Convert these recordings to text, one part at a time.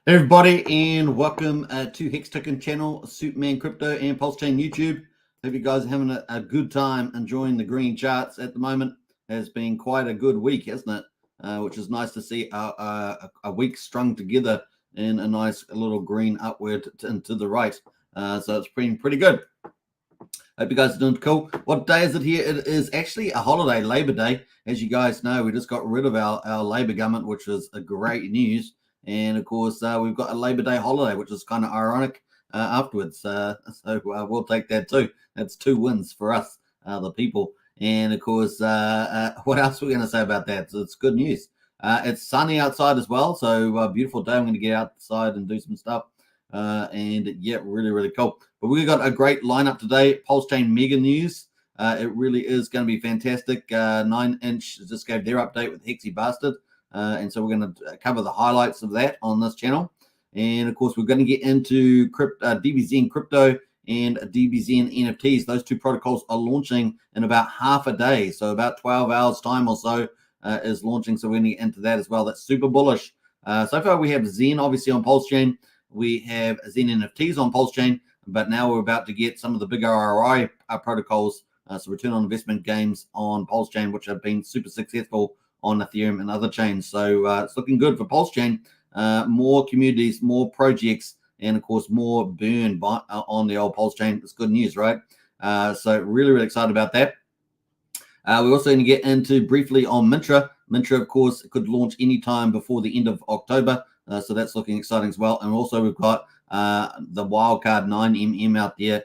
Hey everybody, and welcome to Hex Token channel, Superman Crypto and Pulsechain YouTube. Hope you guys are having a good time enjoying the green charts at the moment. Has been quite a good week, hasn't it? Which is nice to see a week strung together in a nice little green upward and to the right. So it's been pretty good. Hope you guys are doing cool. What day is it here? It is actually a holiday, Labor Day. As you guys know, we just got rid of our Labor government, which was a great news. And of course, we've got a Labor Day holiday, which is kind of ironic afterwards. So we'll take that too. That's 2 wins for us, the people. And of course, what else are we going to say about that? So it's good news. It's sunny outside as well. So beautiful day. I'm going to get outside and do some stuff. And yeah, really, really cool. But we've got a great lineup today. Pulsechain mega news. It really is going to be fantastic. 9inch just gave their update with Hexy Bastard. And so we're going to cover the highlights of that on this channel. And of course, we're going to get into DBXen crypto and DBXen NFTs. Those 2 protocols are launching in about half a day. So about 12 hours time or so is launching. So we're going to get into that as well. That's super bullish. So far we have Zen obviously on Pulsechain. We have Zen NFTs on Pulsechain, but now we're about to get some of the big ROI protocols. So return on investment games on Pulsechain, which have been super successful on Ethereum and other chains. So it's looking good for Pulsechain. More communities, more projects, and of course more burn on the old Pulsechain. It's good news, right? So really, really excited about that. We're also going to get into briefly on Mintra. Mintra, of course, could launch anytime before the end of October. So that's looking exciting as well. And also we've got the wildcard 9mm out there,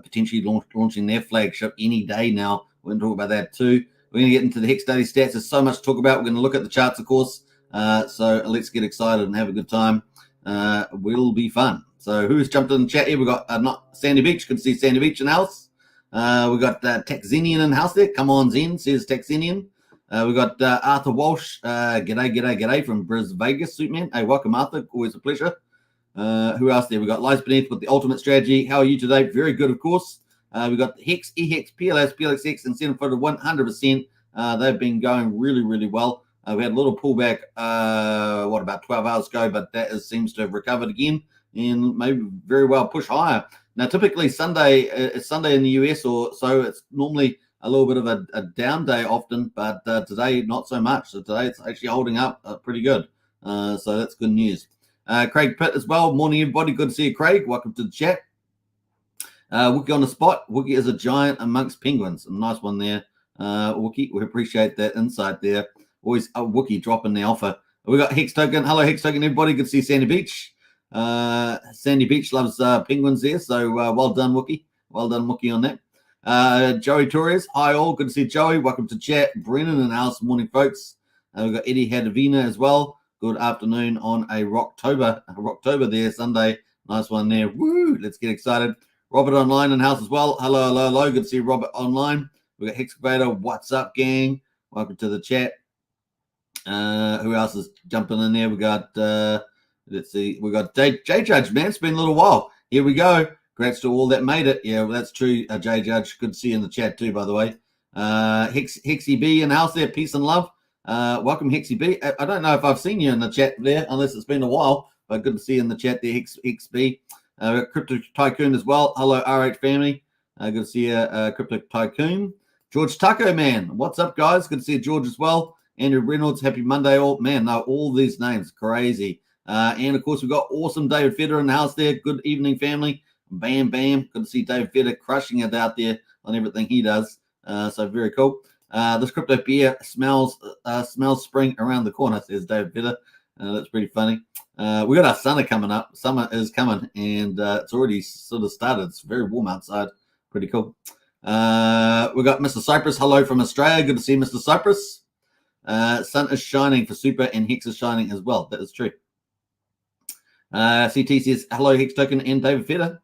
potentially launching their flagship any day now. We're going to talk about that too. We're going to get into the Hex daily stats. There's so much to talk about. We're going to look at the charts, of course. So let's get excited and have a good time. Will be fun. So who's jumped in the chat here? We've got not Sandy Beach. Good to see Sandy Beach in house. We've got Texenian in house there. Come on, Zen, says Texenian. We've got Arthur Walsh. G'day from Bris Vegas, Superman. Hey, welcome, Arthur. Always a pleasure. Who else there? We've got Lies Beneath with the ultimate strategy. How are you today? Very good, of course. We've got Hex, EHEX, PLSX, and 7-footed 100%. They've been going really, really well. We had a little pullback, about 12 hours ago, but that seems to have recovered again and maybe very well push higher. Now, typically Sunday, it's Sunday in the US or so. It's normally a little bit of a down day often, but today, not so much. So today it's actually holding up pretty good. So that's good news. Craig Pitt as well. Morning, everybody. Good to see you, Craig. Welcome to the chat. Wookie on the spot. Wookie is a giant amongst penguins. A nice one there, Wookie. We appreciate that insight there. Always Wookie dropping the offer. We got Hex Token. Hello, Hex Token, everybody. Good to see Sandy Beach. Sandy Beach loves penguins there, so well done, Wookie. Well done, Wookie, on that. Joey Torres. Hi, all. Good to see Joey. Welcome to chat. Brennan in the house. Morning, folks. We've got Eddie Hadavina as well. Good afternoon on a Rocktober there, Sunday. Nice one there. Woo! Let's get excited. Robert online in house as well. Hello, hello, hello. Good to see Robert online. We got Hexcavator. What's up, gang? Welcome to the chat. Who else is jumping in there? We got let's see. We got J Judge, man. It's been a little while. Here we go. Congrats to all that made it. Yeah, well, that's true. J Judge. Good to see you in the chat too, by the way. Hexy B in the house there. Peace and love. Welcome, Hexy B. I don't know if I've seen you in the chat there, unless it's been a while. But good to see you in the chat there, Hex B. Crypto Tycoon as well. Hello, RH family. Good to see you, Crypto Tycoon. George Taco, man. What's up, guys? Good to see you, George, as well. Andrew Reynolds, happy Monday, all. Man, no, all these names, crazy. And, of course, we've got awesome David Federer in the house there. Good evening, family. Bam, bam. Good to see Dave Vedder crushing it out there on everything he does. So very cool. This crypto beer smells spring around the corner, says Dave Vedder. That's pretty funny. We got our summer coming up. Summer is coming, and it's already sort of started. It's very warm outside. Pretty cool. We got Mr. Cypress. Hello from Australia. Good to see Mr. Cypress. Sun is shining for Super, and Hex is shining as well. That is true. CT says hello, Hex Token and David Feder.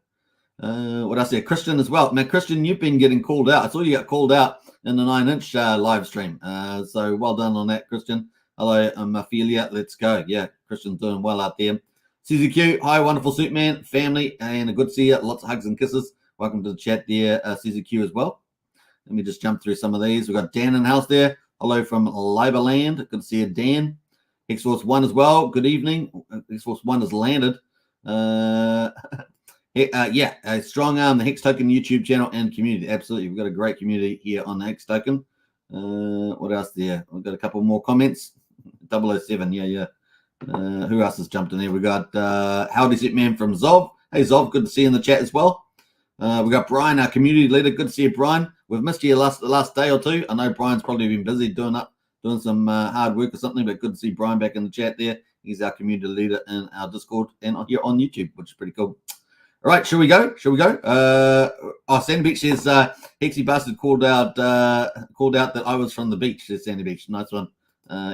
What else there? Christian as well. Now, Christian, you've been getting called out. I saw you got called out in the 9-inch live stream. So well done on that, Christian. Hello, Ophelia. Let's go. Yeah, Christian's doing well out there. CZQ, hi, wonderful suit man, family, and a good to see you. Lots of hugs and kisses. Welcome to the chat there, CZQ as well. Let me just jump through some of these. We've got Dan in the house there. Hello from Liberland. Good to see you, Dan. X-Force 1 as well. Good evening. X-Force 1 has landed. Yeah, a strong arm, the Hex Token YouTube channel and community. Absolutely. We've got a great community here on the Hex Token. What else there? We've got a couple more comments. 007, yeah. Who else has jumped in there? We got Howdy Suit Man from Zov. Hey, Zov, good to see you in the chat as well. We got Brian, our community leader. Good to see you, Brian. We've missed you the last day or two. I know Brian's probably been busy doing some hard work or something, but good to see Brian back in the chat there. He's our community leader in our Discord and here on YouTube, which is pretty cool. All right, shall we go? Sandy Beach says Hexy Bastard called out that I was from the beach, says Sandy Beach. Nice one.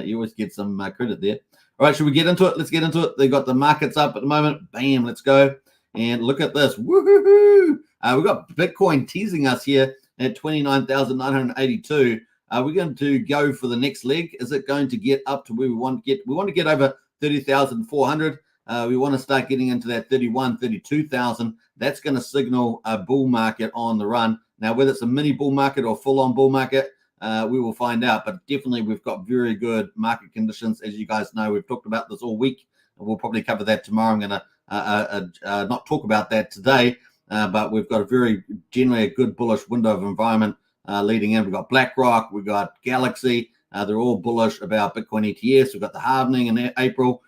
You always get some credit there. All right, should we get into it? Let's get into it. They've got the markets up at the moment. Bam, let's go. And look at this. Woohoo! We've got Bitcoin teasing us here at 29,982. Are we going to go for the next leg? Is it going to get up to where we want to get? We want to get over 30,400. We want to start getting into that 31, 32,000. That's going to signal a bull market on the run. Now, whether it's a mini bull market or full-on bull market, we will find out. But definitely, we've got very good market conditions. As you guys know, we've talked about this all week. We'll probably cover that tomorrow. I'm going to not talk about that today, but we've got generally a good bullish window of environment leading in. We've got BlackRock, we've got Galaxy. They're all bullish about Bitcoin ETFs. We've got the halvening in April.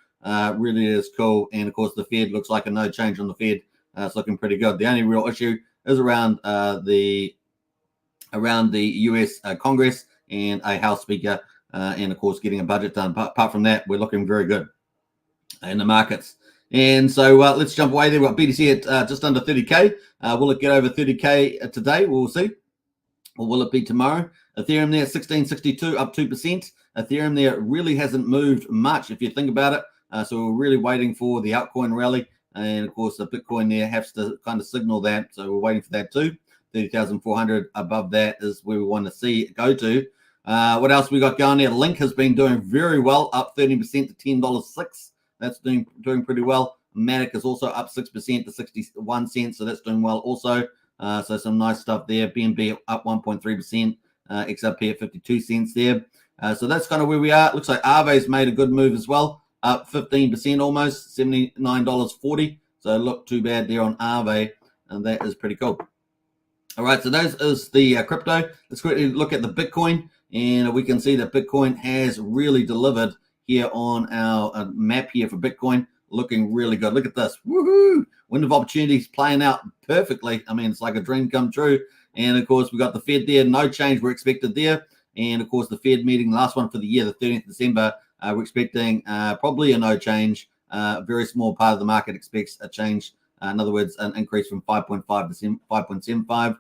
Really is cool. And of course, the Fed looks like a no change on the Fed. It's looking pretty good. The only real issue is around the US Congress and a House Speaker, and of course, getting a budget done. But apart from that, we're looking very good in the markets. And so let's jump away there. We've got BTC at just under 30K. Will it get over 30K today? We'll see. Or will it be tomorrow? Ethereum there, 1662, up 2%. Ethereum there really hasn't moved much if you think about it. So we're really waiting for the altcoin rally. And of course, the Bitcoin there has to kind of signal that. So we're waiting for that too. 30,400 above that is where we want to see it go to. What else we got going there? Link has been doing very well, up 30% to $10.06. That's doing pretty well. Matic is also up 6% to 61 cents. So that's doing well also. So some nice stuff there. BNB up 1.3%. XRP at 52 cents there. So that's kind of where we are. It looks like Aave's made a good move as well. Up 15% almost, $79.40. So look too bad there on Aave. And that is pretty cool. All right, so those is the crypto. Let's quickly look at the Bitcoin. And we can see that Bitcoin has really delivered here on our map here for Bitcoin. Looking really good. Look at this. Woohoo! Window of opportunities playing out perfectly. I mean, it's like a dream come true. And, of course, we got the Fed there. No change we're expected there. And, of course, the Fed meeting, last one for the year, the 30th of December, we're expecting probably a no change. A very small part of the market expects a change. In other words, an increase from 5.5 to 5.75.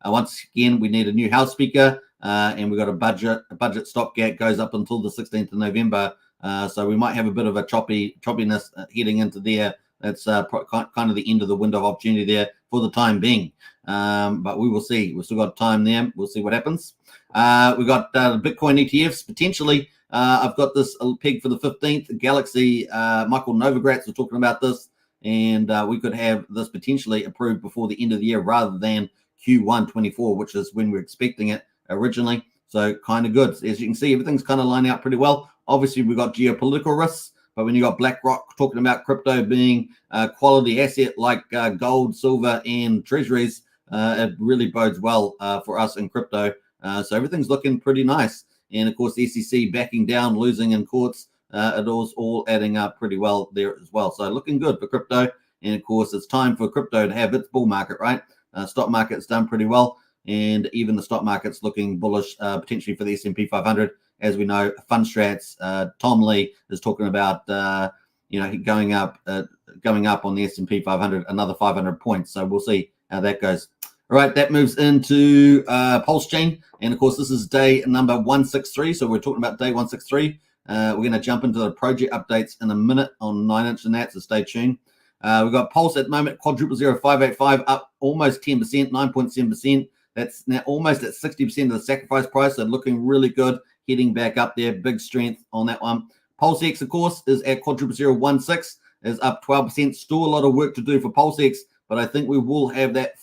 Once again, we need a new House Speaker. And we've got a budget stopgap goes up until the 16th of November. So we might have a bit of a choppiness heading into there. That's kind of the end of the window of opportunity there for the time being. But we will see. We've still got time there. We'll see what happens. We've got the Bitcoin ETFs. Potentially, I've got this peg for the 15th. Galaxy, Michael Novogratz was talking about this. And we could have this potentially approved before the end of the year rather than Q1 24, which is when we're expecting it originally. So kind of good. As you can see, everything's kind of lining up pretty well. Obviously, we've got geopolitical risks, but when you got BlackRock talking about crypto being a quality asset like gold, silver, and treasuries, it really bodes well for us in crypto. So everything's looking pretty nice. And of course, the SEC backing down, losing in courts, it was all adding up pretty well there as well. So looking good for crypto. And of course, it's time for crypto to have its bull market, right? Stock market's done pretty well, and even the stock market's looking bullish potentially for the S&P 500. As we know, Fundstrat's Tom Lee is talking about going up on the S&P 500 another 500 points. So we'll see how that goes. All right, that moves into Pulsechain, and of course this is day number 163. So we're talking about day 163. We're going to jump into the project updates in a minute on 9inch and that, so stay tuned. We've got Pulse at the moment, quadruple 0585, up almost 10%, 9.7%. That's now almost at 60% of the sacrifice price, so looking really good, heading back up there. Big strength on that one. PulseX, of course, is at quadruple 016, is up 12%. Still a lot of work to do for PulseX, but I think we will have that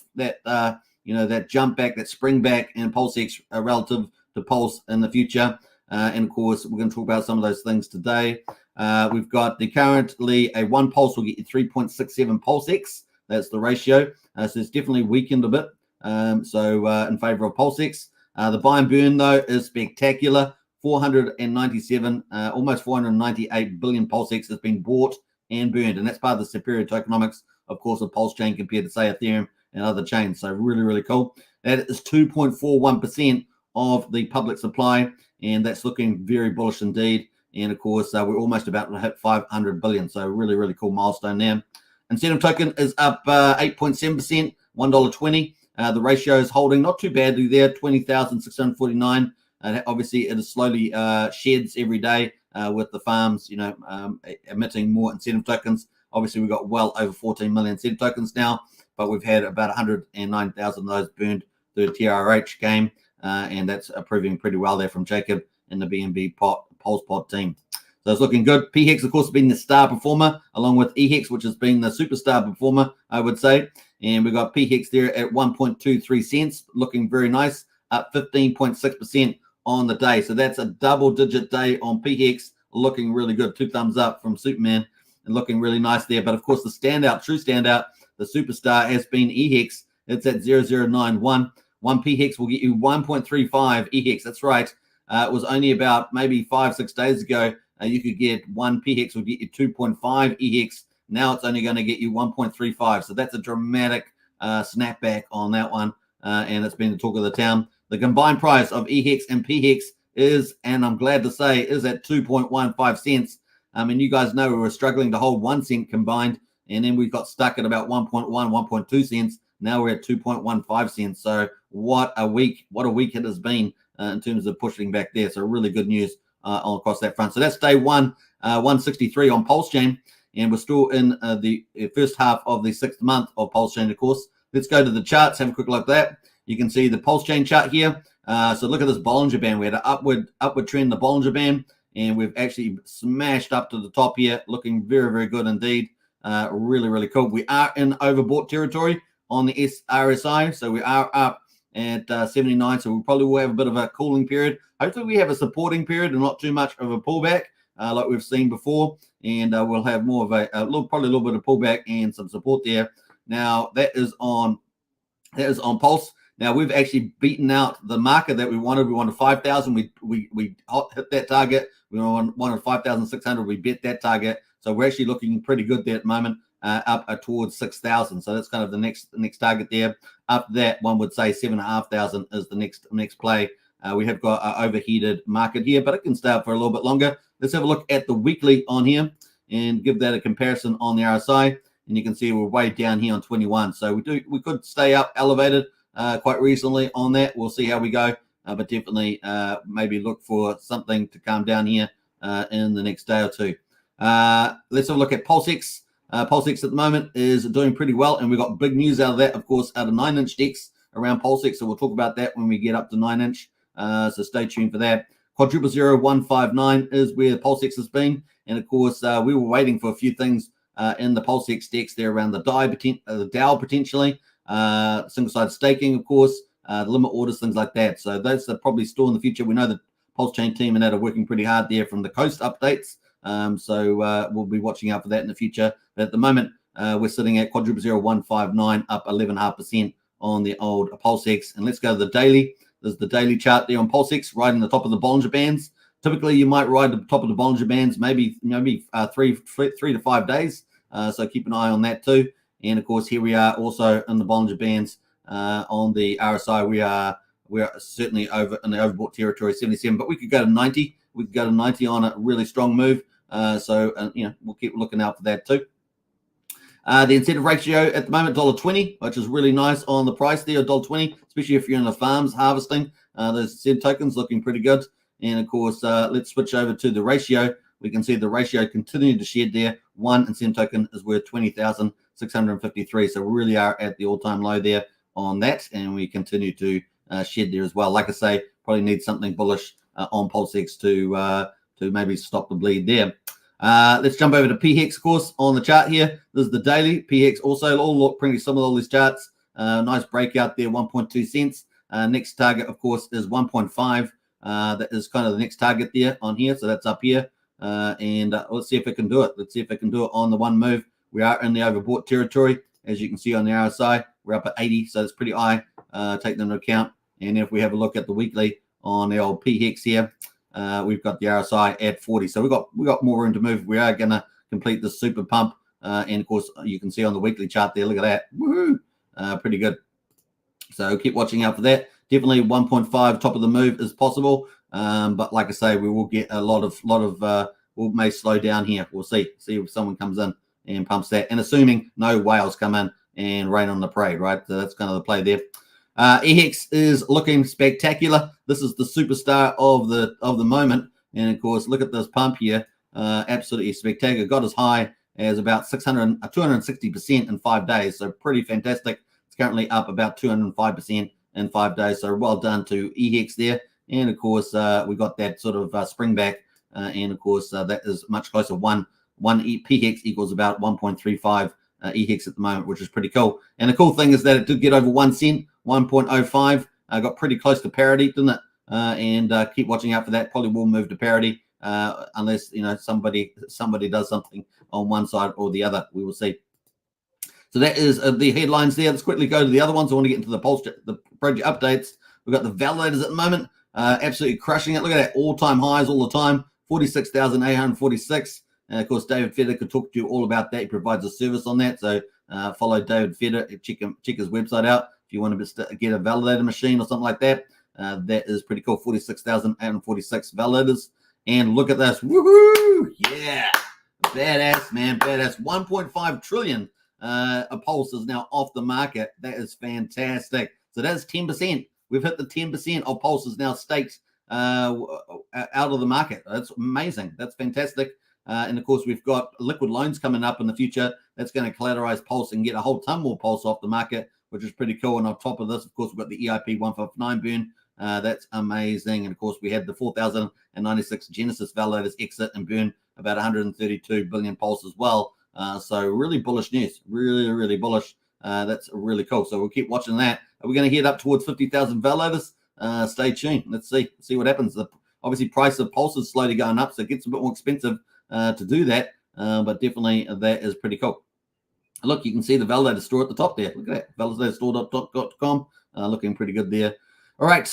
jump back, that spring back in PulseX relative to Pulse in the future. And of course, we're going to talk about some of those things today. We've got currently a one Pulse will get you 3.67 PulseX. That's the ratio. So it's definitely weakened a bit. In favor of PulseX. The buy and burn, though, is spectacular. 497, almost 498 billion PulseX has been bought and burned. And that's part of the superior tokenomics, of course, of Pulsechain compared to, say, Ethereum and other chains. So really, really cool. That is 2.41% of the public supply, and that's looking very bullish indeed. And of course, we're almost about to hit 500 billion. So really, really cool milestone there. Incentive token is up 8.7%, $1.20. The ratio is holding not too badly there, 20,649. Obviously, it is slowly sheds every day with the farms, emitting more incentive tokens. Obviously, we've got well over 14 million incentive tokens now, but we've had about 109,000 of those burned through the TRH game, and that's proving pretty well there from Jacob and the BNB Pulse Pod team. So it's looking good. PHEX, of course, has been the star performer, along with EHEX, which has been the superstar performer, I would say. And we've got PHEX there at 1.23 cents, looking very nice, up 15.6% on the day. So that's a double-digit day on PHEX, looking really good. 2 thumbs up from Superman, and looking really nice there. But, of course, the standout, true standout, the superstar has been EHEX. It's at 0091. One PHEX will get you 1.35 EHEX. That's right. It was only about maybe 5-6 days ago. You could get one PHEX will get you 2.5 EHEX. Now it's only going to get you 1.35. So that's a dramatic snapback on that one. And it's been the talk of the town. The combined price of EHEX and PHEX is, and I'm glad to say, is at 2.15 cents. I mean, you guys know we were struggling to hold 1 cent combined, and then we got stuck at about 1.1, 1.2 cents. Now we're at 2.15 cents. So what a week it has been in terms of pushing back there. So really good news all across that front. So that's day 163 on Pulsechain, and we're still in the first half of the 6th month of Pulsechain, of course. Let's go to the charts, have a quick look at that. You can see the Pulsechain chart here. So look at this Bollinger Band. We had an upward trend, the Bollinger Band, and we've actually smashed up to the top here, looking very, very good indeed. Really, really cool. We are in overbought territory on the RSI, so we are up at 79, so we probably will have a bit of a cooling period. Hopefully we have a supporting period and not too much of a pullback like we've seen before, and we'll have more of probably a little bit of pullback and some support there. Now that is on Pulse. Now we've actually beaten out the marker that we wanted. We wanted 5,000. We hit that target. We wanted 5,600. We beat that target. So we're actually looking pretty good there at the moment, up towards 6,000. So that's kind of the next target there. Up that, one would say 7,500 is the next play. We have got an overheated market here, but it can stay up for a little bit longer. Let's have a look at the weekly on here and give that a comparison on the RSI. And you can see we're way down here on 21. So we could stay up elevated quite recently on that. We'll see how we go, but definitely maybe look for something to calm down here in the next day or two. Let's have a look at PulseX. PulseX at the moment is doing pretty well, and we've got big news out of that, of course, out of 9inch DEX around PulseX. So we'll talk about that when we get up to 9inch. So stay tuned for that. Quadruple 0159 is where PulseX has been, and of course we were waiting for a few things in the PulseX DEX there around the DAO potentially, single-side staking, of course, limit orders, things like that. So those are probably still in the future. We know the Pulsechain team and that are working pretty hard there from the coast updates. So we'll be watching out for that in the future. But at the moment, we're sitting at quadruple 0159, up 11.5% on the old PulseX. And let's go to the daily. There's the daily chart there on PulseX, right in the top of the Bollinger Bands. Typically, you might ride the top of the Bollinger Bands maybe 3 to 5 days. So keep an eye on that too. And of course, here we are also in the Bollinger Bands on the RSI. We are certainly over in the overbought territory, 77, but we could go to 90. We could go to 90 on a really strong move. So we'll keep looking out for that too. The incentive ratio at the moment, $1.20, which is really nice on the price there, $1.20, especially if you're in the farms harvesting. Those incentive tokens looking pretty good. And of course, let's switch over to the ratio. We can see the ratio continuing to shed there. One incentive token is worth 20,653. So we really are at the all-time low there on that, and we continue to shed there as well. Like I say, probably need something bullish on PulseX to maybe stop the bleed there. Let's jump over to PHEX, of course, on the chart here. This is the daily. PHEX also all look pretty similar, all these charts. Nice breakout there, 1.2 cents. Next target, of course, is 1.5. That is kind of the next target there on here. So that's up here. And let's see if it can do it. Let's see if it can do it on the one move. We are in the overbought territory. As you can see on the RSI, we're up at 80. So it's pretty high. Take that into account. And if we have a look at the weekly on the old PHEX here, we've got the RSI at 40. So we got more room to move. We are going to complete the super pump. And of course, you can see on the weekly chart there, look at that. Woohoo! Pretty good. So keep watching out for that. Definitely 1.5 top of the move is possible. But like I say, we will get a lot of we may slow down here. We'll see if someone comes in and pumps that. And assuming no whales come in and rain on the parade, right? So that's kind of the play there. EHEX is looking spectacular. This is the superstar of the moment. And of course, look at this pump here. Absolutely spectacular. Got as high as about 260% in 5 days. So pretty fantastic. It's currently up about 205% in 5 days. So well done to EHEX there. And of course, we got that sort of spring back. And of course, that is much closer. One PHEX equals about 1.35 EHEX at the moment, which is pretty cool. And the cool thing is that it did get over 1 cent, 1.05. Got pretty close to parity, didn't it? And keep watching out for that. Probably will move to parity unless somebody does something on one side or the other. We will see. So that is the headlines there. Let's quickly go to the other ones. I want to get into the project updates. We've got the validators at the moment. Absolutely crushing it. Look at that, all-time highs all the time, 46,846. And of course, David Feder could talk to you all about that. He provides a service on that. So follow David Feder. Check his website out if you want to get a validator machine or something like that. That is pretty cool. 46,846 validators. And look at this. Woohoo! Yeah. Badass, man. Badass. 1.5 trillion of Pulse is now off the market. That is fantastic. So that's 10%. We've hit the 10% of Pulse is now staked out of the market. That's amazing. That's fantastic. And of course, we've got liquid loans coming up in the future. That's going to collateralize Pulse and get a whole ton more Pulse off the market, which is pretty cool. And on top of this, of course, we've got the EIP 159 burn. That's amazing. And of course, we had the 4,096 Genesis validators exit and burn about 132 billion Pulse as well. So really bullish news. Really, really bullish. That's really cool. So we'll keep watching that. Are we going to head up towards 50,000 validators? Stay tuned. Let's see what happens. Obviously, price of Pulse is slowly going up, so it gets a bit more expensive to do that. But definitely that is pretty cool. Look, you can see the validator store at the top there. Look at that, validatorstore.com. Looking pretty good there. All right.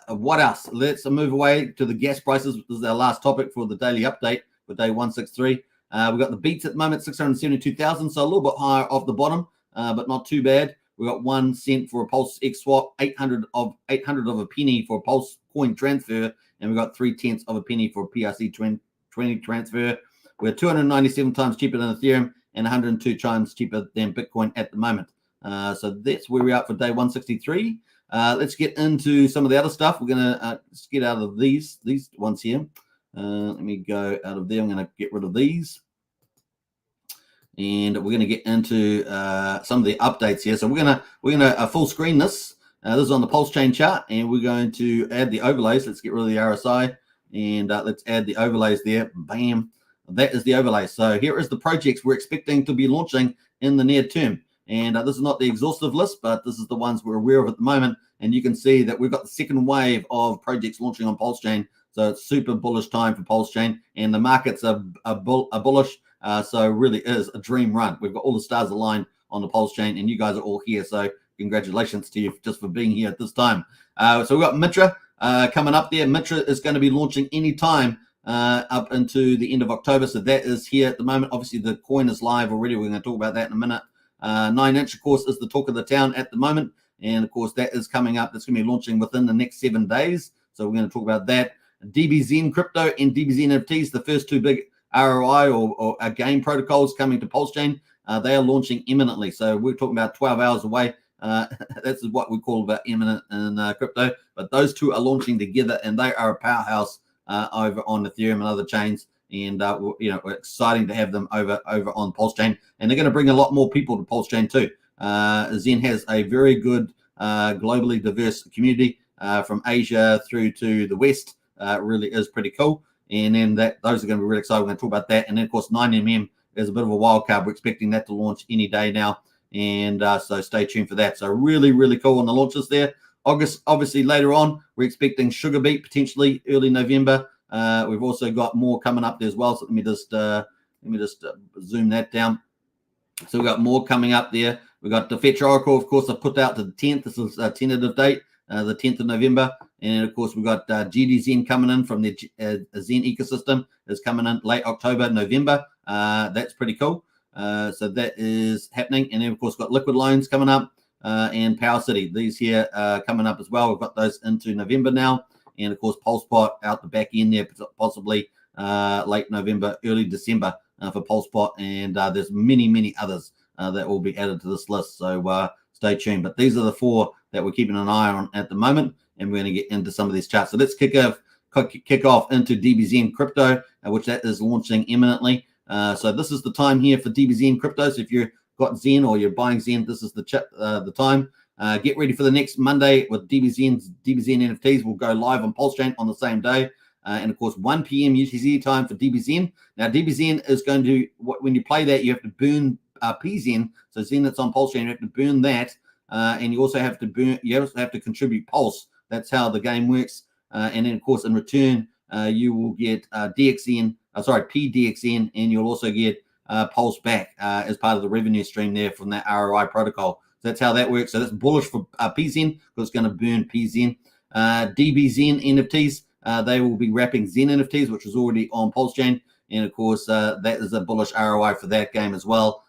What else? Let's move away to the gas prices. This is our last topic for the daily update for day 163. We've got the beats at the moment, 672,000, so a little bit higher off the bottom, but not too bad. We've got 1 cent for a Pulse X swap, 800 of a penny for a Pulse coin transfer, and we've got 0.3 of a penny for a PRC 20 transfer. We're 297 times cheaper than Ethereum and 102 times cheaper than Bitcoin at the moment. So that's where we're at for day 163. Let's get into some of the other stuff. We're going to get out of these ones here. Let me go out of there. I'm going to get rid of these. And we're going to get into some of the updates here. So we're going to full screen this. This is on the Pulsechain chart, and we're going to add the overlays. Let's get rid of the RSI, and let's add the overlays there. Bam. That is the overlay. So here is the projects we're expecting to be launching in the near term. And this is not the exhaustive list, but this is the ones we're aware of at the moment. And you can see that we've got the second wave of projects launching on Pulsechain. So it's super bullish time for Pulsechain, and the markets are bullish. So really is a dream run. We've got all the stars aligned on the Pulsechain, and you guys are all here. So congratulations to you just for being here at this time. So we've got Mintra coming up there. Mintra is going to be launching anytime up into the end of October. So that is here at the moment. Obviously, the coin is live already. We're going to talk about that in a minute. 9-inch, of course, is the talk of the town at the moment. And, of course, that is coming up. That's going to be launching within the next 7 days. So we're going to talk about that. DBXen Crypto and DBXeNFTs, the first two big ROI or game protocols coming to Pulsechain. They are launching imminently. So we're talking about 12 hours away. That's what we call about imminent in crypto. But those two are launching together, and they are a powerhouse over on Ethereum and other chains. And we're exciting to have them over on Pulsechain, and they're going to bring a lot more people to Pulsechain too. Zen has a very good globally diverse community from Asia through to the West. Really is pretty cool. And then those are going to be really exciting. We're going to talk about that. And then, of course, 9mm is a bit of a wild card. We're expecting that to launch any day now. And so stay tuned for that. So really, really cool on the launches there. August, obviously, later on, we're expecting Sugar Beet potentially early November. We've also got more coming up there as well. So let me just zoom that down. So we've got more coming up there. We've got the Fetch Oracle, of course, I put out to the 10th. This is a tentative date, the 10th of November. And, of course, we've got GDXen coming in from the Zen ecosystem. Is coming in late October, November. That's pretty cool. So that is happening. And then, of course, got Liquid Loans coming up and Power City. These here coming up as well. We've got those into November now. And, of course, Pulsepot out the back end there, possibly late November, early December for Pulsepot. And there's many, many others that will be added to this list. So stay tuned. But these are the 4 that we're keeping an eye on at the moment. And we're going to get into some of these charts. So let's kick off into DBXen Crypto, which that is launching imminently. So this is the time here for DBXen Crypto. So if you've got Zen or you're buying Zen, this is the time. Get ready for the next Monday with DBXeNFTs. Will go live on Pulsechain on the same day. And, of course, 1 p.m. UTC time for DBXen. Now, DBXen is going to, when you play that, you have to burn PZen. So Zen that's on Pulsechain, you have to burn that. And you also have to contribute Pulse. That's how the game works. And then, of course, in return, you will get PDXen, and you'll also get Pulse back as part of the revenue stream there from that ROI protocol. So that's how that works. So that's bullish for PZen because it's going to burn PZen. DBXen NFTs, they will be wrapping Zen NFTs, which is already on Pulsechain. And, of course, that is a bullish ROI for that game as well.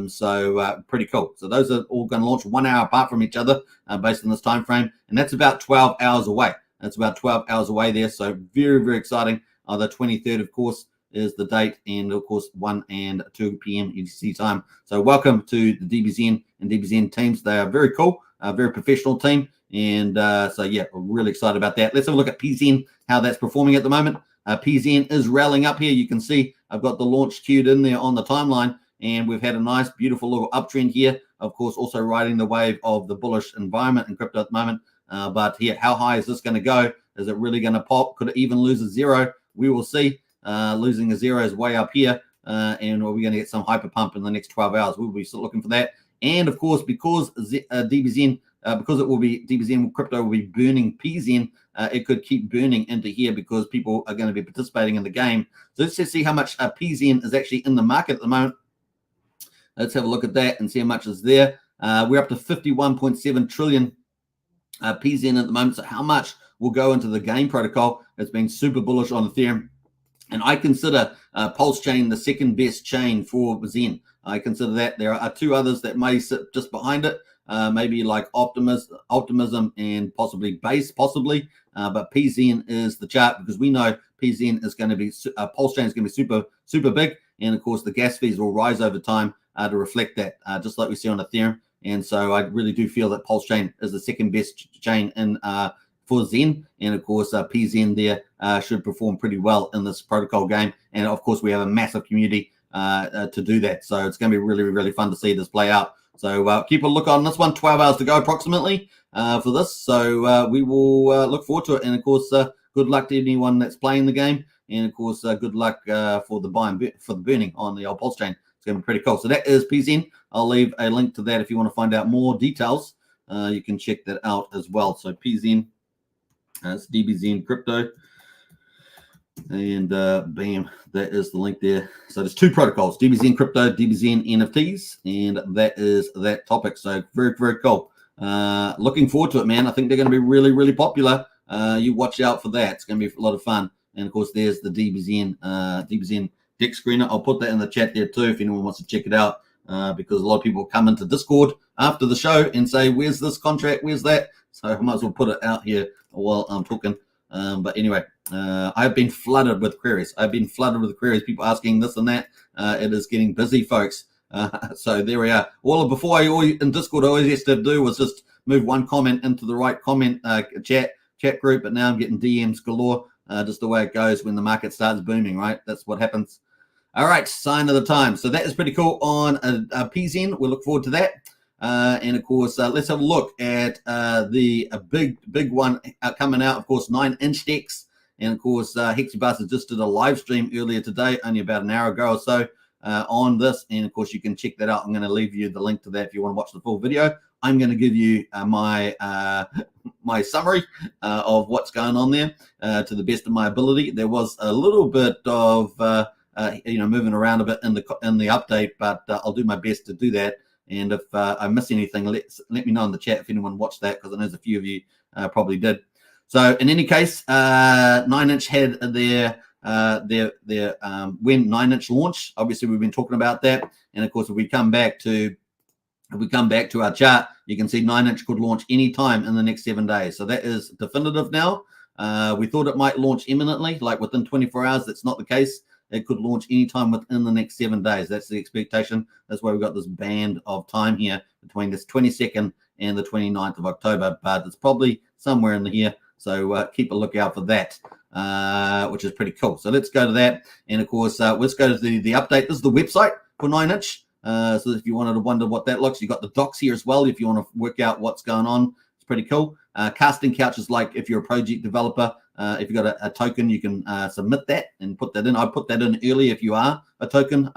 So pretty cool. So those are all going to launch 1 hour apart from each other based on this time frame. And that's about 12 hours away. That's about 12 hours away there. So very, very exciting. The 23rd, of course, is the date. And, of course, 1 and 2 p.m. UTC time. So welcome to the DBXen and DBXen teams. They are very cool, a very professional team. And so, yeah, we're really excited about that. Let's have a look at PZen, how that's performing at the moment. PZen is rallying up here. You can see I've got the launch queued in there on the timeline. And we've had a nice, beautiful little uptrend here. Of course, also riding the wave of the bullish environment in crypto at the moment. But here, how high is this going to go? Is it really going to pop? Could it even lose a 0? We will see. Losing a 0 is way up here. And we're going to get some hyper pump in the next 12 hours. We'll be still looking for that. And, of course, because DBXen, because it will be DBXen crypto will be burning PZen, it could keep burning into here because people are going to be participating in the game. So let's just see how much PZen is actually in the market at the moment. Let's have a look at that and see how much is there. We're up to 51.7 trillion PZen at the moment. So how much will go into the game protocol? It's been super bullish on Ethereum. And I consider Pulsechain the second best chain for Zen. I consider that. There are 2 others that may sit just behind it. Maybe like Optimism and possibly Base, possibly. But PZen is the chart because we know PZen is going to be, Pulsechain is going to be super, super big. And, of course, the gas fees will rise over time to reflect that, just like we see on Ethereum. And so I really do feel that Pulsechain is the second best chain in for Zen. And, of course, PZen there should perform pretty well in this protocol game. And, of course, we have a massive community to do that. So it's going to be really, really fun to see this play out. So keep a look on this one. 12 hours to go approximately for this. So we will look forward to it. And, of course, good luck to anyone that's playing the game. And, of course, good luck for the burning on the old Pulsechain. It's going to be pretty cool. So that is PZen. I'll leave a link to that if you want to find out more details. You can check that out as well. So PZen, it's DBXen Crypto. And bam, that is the link there. So there's 2 protocols, DBXen Crypto, DBXen NFTs. And that is that topic. So very, very cool. Looking forward to it, man. I think they're going to be really, really popular. You watch out for that. It's going to be a lot of fun. And of course, there's the DBXen DEX screener. I'll put that in the chat there too if anyone wants to check it out, because a lot of people come into Discord after the show and say, where's this contract? Where's that? So I might as well put it out here while I'm talking. But anyway, I've been flooded with queries. People asking this and that. It is getting busy, folks. So there we are. Before in Discord, all I used to do was just move one comment into the right comment chat group, but now I'm getting DMs galore. Just the way it goes when the market starts booming, right? That's what happens. All right, sign of the time. So that is pretty cool on a PZen. We'll look forward to that. And of course, let's have a look at the big one coming out. Of course, 9-inch DEX. And of course, Hexy Bastard just did a live stream earlier today, only about an hour ago or so, on this. And of course, you can check that out. I'm going to leave you the link to that if you want to watch the full video. I'm going to give you my summary of what's going on there to the best of my ability. There was a little bit of moving around a bit in the update, but I'll do my best to do that. And if I miss anything, let me know in the chat if anyone watched that, because I know there's a few of you probably did. So in any case, 9-inch had their when 9-inch launch. Obviously, we've been talking about that. And of course, if we come back to our chart, you can see 9-inch could launch anytime in the next 7 days. So that is definitive now. We thought it might launch imminently, like within 24 hours. That's not the case. It could launch anytime within the next 7 days. That's the expectation. That's why we've got this band of time here between this 22nd and the 29th of October. But it's probably somewhere in here. So keep a lookout for that, which is pretty cool. So let's go to that. And of course, let's go to the update. This is the website for 9-inch. So if you wanted to wonder what that looks, you got the docs here as well. If you want to work out what's going on, it's pretty cool. Casting couch is like if you're a project developer, if you've got a token, you can submit that and put that in. I put that in early if you are a token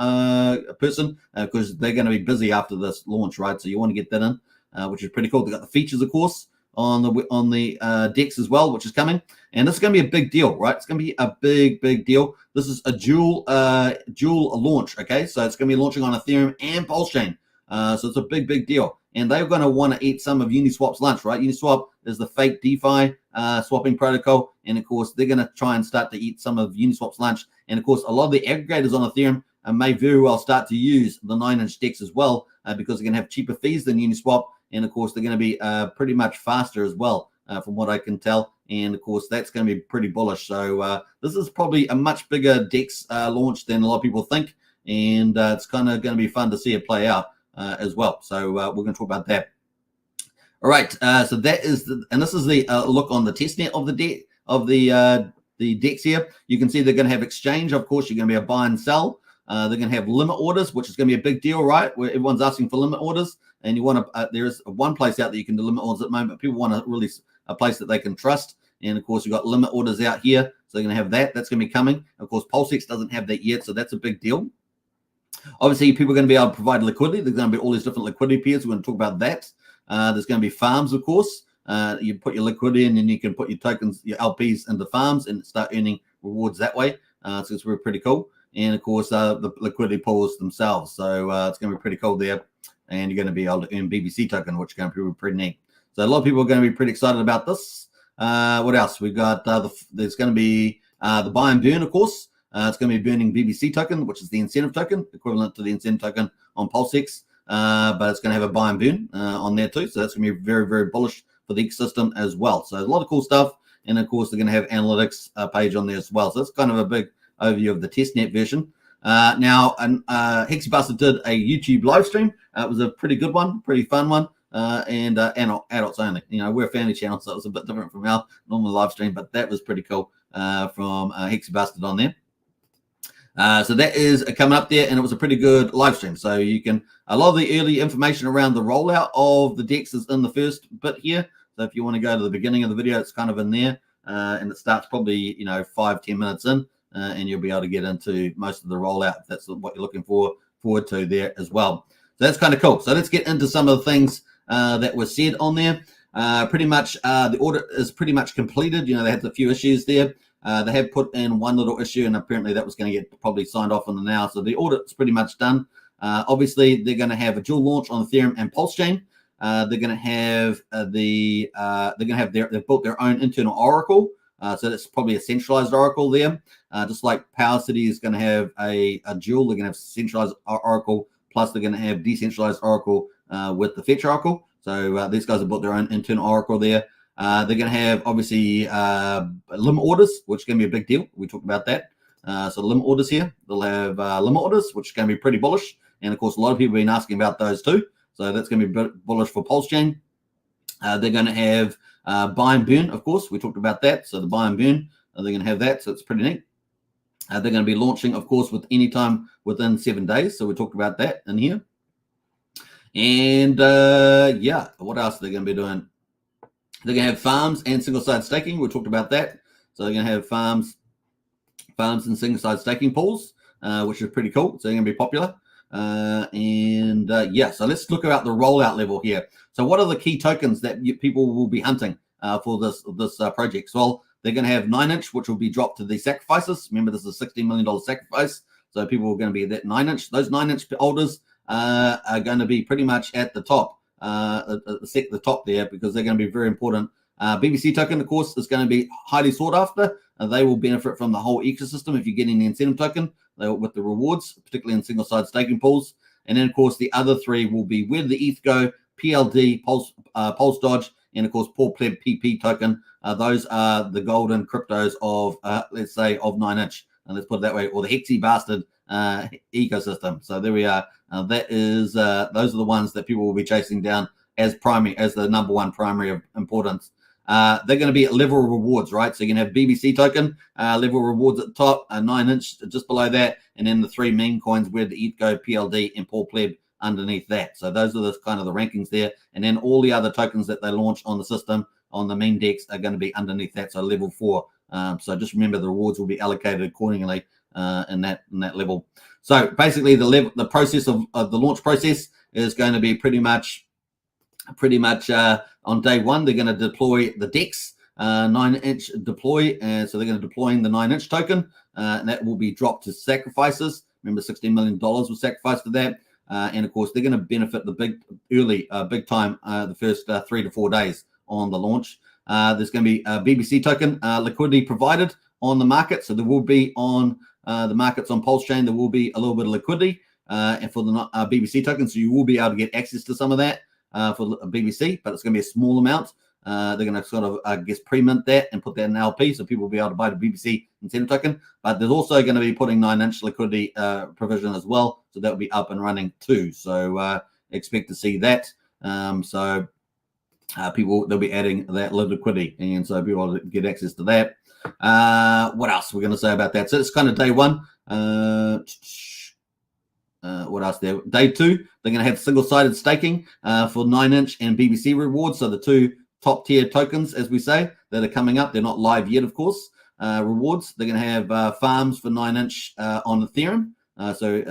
person, because they're going to be busy after this launch, right? So you want to get that in, which is pretty cool. They got the features, of course, on the DEX as well, which is coming. And this is going to be a big deal, right? It's going to be a big deal. This is a dual launch, okay? So it's going to be launching on Ethereum and Pulsechain. So it's a big deal. And they're going to want to eat some of Uniswap's lunch, right? Uniswap is the fake DeFi swapping protocol. And of course, they're going to try and start to eat some of Uniswap's lunch. And of course, a lot of the aggregators on Ethereum may very well start to use the 9-inch DEX as well, because they're going to have cheaper fees than Uniswap. And of course, they're going to be pretty much faster as well, from what I can tell. And of course, that's going to be pretty bullish. So this is probably a much bigger DEX launch than a lot of people think. And it's kind of going to be fun to see it play out as well. So we're going to talk about that. All right. So that is this is the look on the testnet of the DEX here. You can see they're going to have exchange. Of course, you're going to be a buy and sell. They're going to have limit orders, which is going to be a big deal, right? Where everyone's asking for limit orders, and you want to. There is one place out there you can do limit orders at the moment. But people want a place that they can trust, and of course you've got limit orders out here, so they're going to have that. That's going to be coming. Of course, PulseX doesn't have that yet, so that's a big deal. Obviously, people are going to be able to provide liquidity. There's going to be all these different liquidity pairs. We're going to talk about that. There's going to be farms, of course. You put your liquidity in, and you can put your tokens, your LPs into farms and start earning rewards that way. So it's pretty cool. And of course, the liquidity pools themselves. So it's going to be pretty cool there. And you're going to be able to earn BBC token, which is going to be pretty neat. So a lot of people are going to be pretty excited about this. What else? We got there's going to be the buy and burn, of course. It's going to be burning BBC token, which is the incentive token, equivalent to the incentive token on PulseX. But it's going to have a buy and burn on there too. So that's going to be very bullish for the ecosystem as well. So a lot of cool stuff. And of course, they're going to have analytics page on there as well. So that's kind of a big overview of the testnet version. Now, Hexy Bastard did a YouTube live stream. It was a pretty good one, pretty fun one, and adults only. You know, we're a family channel, so it was a bit different from our normal live stream, but that was pretty cool from Hexy Bastard on there. So that is coming up there, and it was a pretty good live stream. So you can, a lot of the early information around the rollout of the DEX is in the first bit here. So if you want to go to the beginning of the video, it's kind of in there, and it starts probably 5-10 minutes in. And you'll be able to get into most of the rollout if that's what you're looking forward to there as well. So that's kind of cool. So let's get into some of the things that were said on there. Pretty much the audit is pretty much completed. They had a few issues there. They have put in one little issue, and apparently that was going to get probably signed off on the now. So the audit's pretty much done. Obviously, they're going to have a dual launch on Ethereum and Pulsechain. They're going to have they've built their own internal oracle. So that's probably a centralized oracle there. Just like Power City is going to have a dual, they're going to have centralized oracle, plus they're going to have decentralized oracle with the fetch oracle. So these guys have built their own internal oracle there. They're going to have obviously limit orders, which is going to be a big deal. We talked about that. So limit orders here, they'll have limit orders, which is going to be pretty bullish. And of course, a lot of people have been asking about those too. So that's going to be bullish for Pulsechain. They're going to have buy and burn, of course. We talked about that. So the buy and burn, they're going to have that. So it's pretty neat. They're going to be launching, of course, with any time within 7 days. So we talked about that in here. And yeah, what else are they going to be doing? They're going to have farms and single-side staking. We talked about that. So they're going to have farms and single-side staking pools, which is pretty cool. So they're going to be popular. Yeah, so let's look about the rollout level here. So what are the key tokens that people will be hunting for this project? Well, they're going to have 9-inch, which will be dropped to the sacrifices. Remember, this is a $16 million sacrifice. So people are going to be at that 9-inch. Those 9-inch holders are going to be pretty much at the top, the top there, because they're going to be very important. BBC token, of course, is going to be highly sought after. They will benefit from the whole ecosystem if you're getting the incentive token with the rewards, particularly in single-side staking pools. And then, of course, the other three will be where the ETH go, PLD, Pulse Dodge, and, of course, Poor Pleb PP token. Those are the golden cryptos of, let's say, of 9-inch. And let's put it that way, or the Hexy bastard ecosystem. So there we are. That is, those are the ones that people will be chasing down as the number one primary of importance. They're going to be at level rewards, right? So you're going to have BBC token, level rewards at the top, 9-inch just below that, and then the three meme coins where the ETH go, PLD, and Poor Pleb underneath that. So those are the kind of the rankings there. And then all the other tokens that they launch on the system, on the main DEX, are going to be underneath that, so level 4. So just remember the rewards will be allocated accordingly in that level. So basically the process of the launch process is going to be pretty much on day one. They're going to deploy the DEX 9-inch deploy, so they're going to deploying the 9-inch token, and that will be dropped to sacrifices. Remember, $16 million was sacrificed for that, and of course they're going to benefit the big time the first 3 to 4 days on the launch. There's going to be a BBC token liquidity provided on the market, so there will be on the markets on Pulsechain, there will be a little bit of liquidity and for the BBC token, so you will be able to get access to some of that for BBC, but it's going to be a small amount. They're going to sort of, I guess, pre-mint that and put that in LP, so people will be able to buy the BBC incentive token. But there's also going to be putting 9-inch liquidity provision as well, so that will be up and running too. So expect to see that. People, they'll be adding that liquidity, and so people will get access to that. What else we're going to say about that? So it's kind of day one. What else there? Day two, they're going to have single-sided staking for 9-inch and BBC rewards. So the two top-tier tokens, as we say, that are coming up. They're not live yet, of course. Rewards. They're going to have farms for 9-inch on Ethereum. So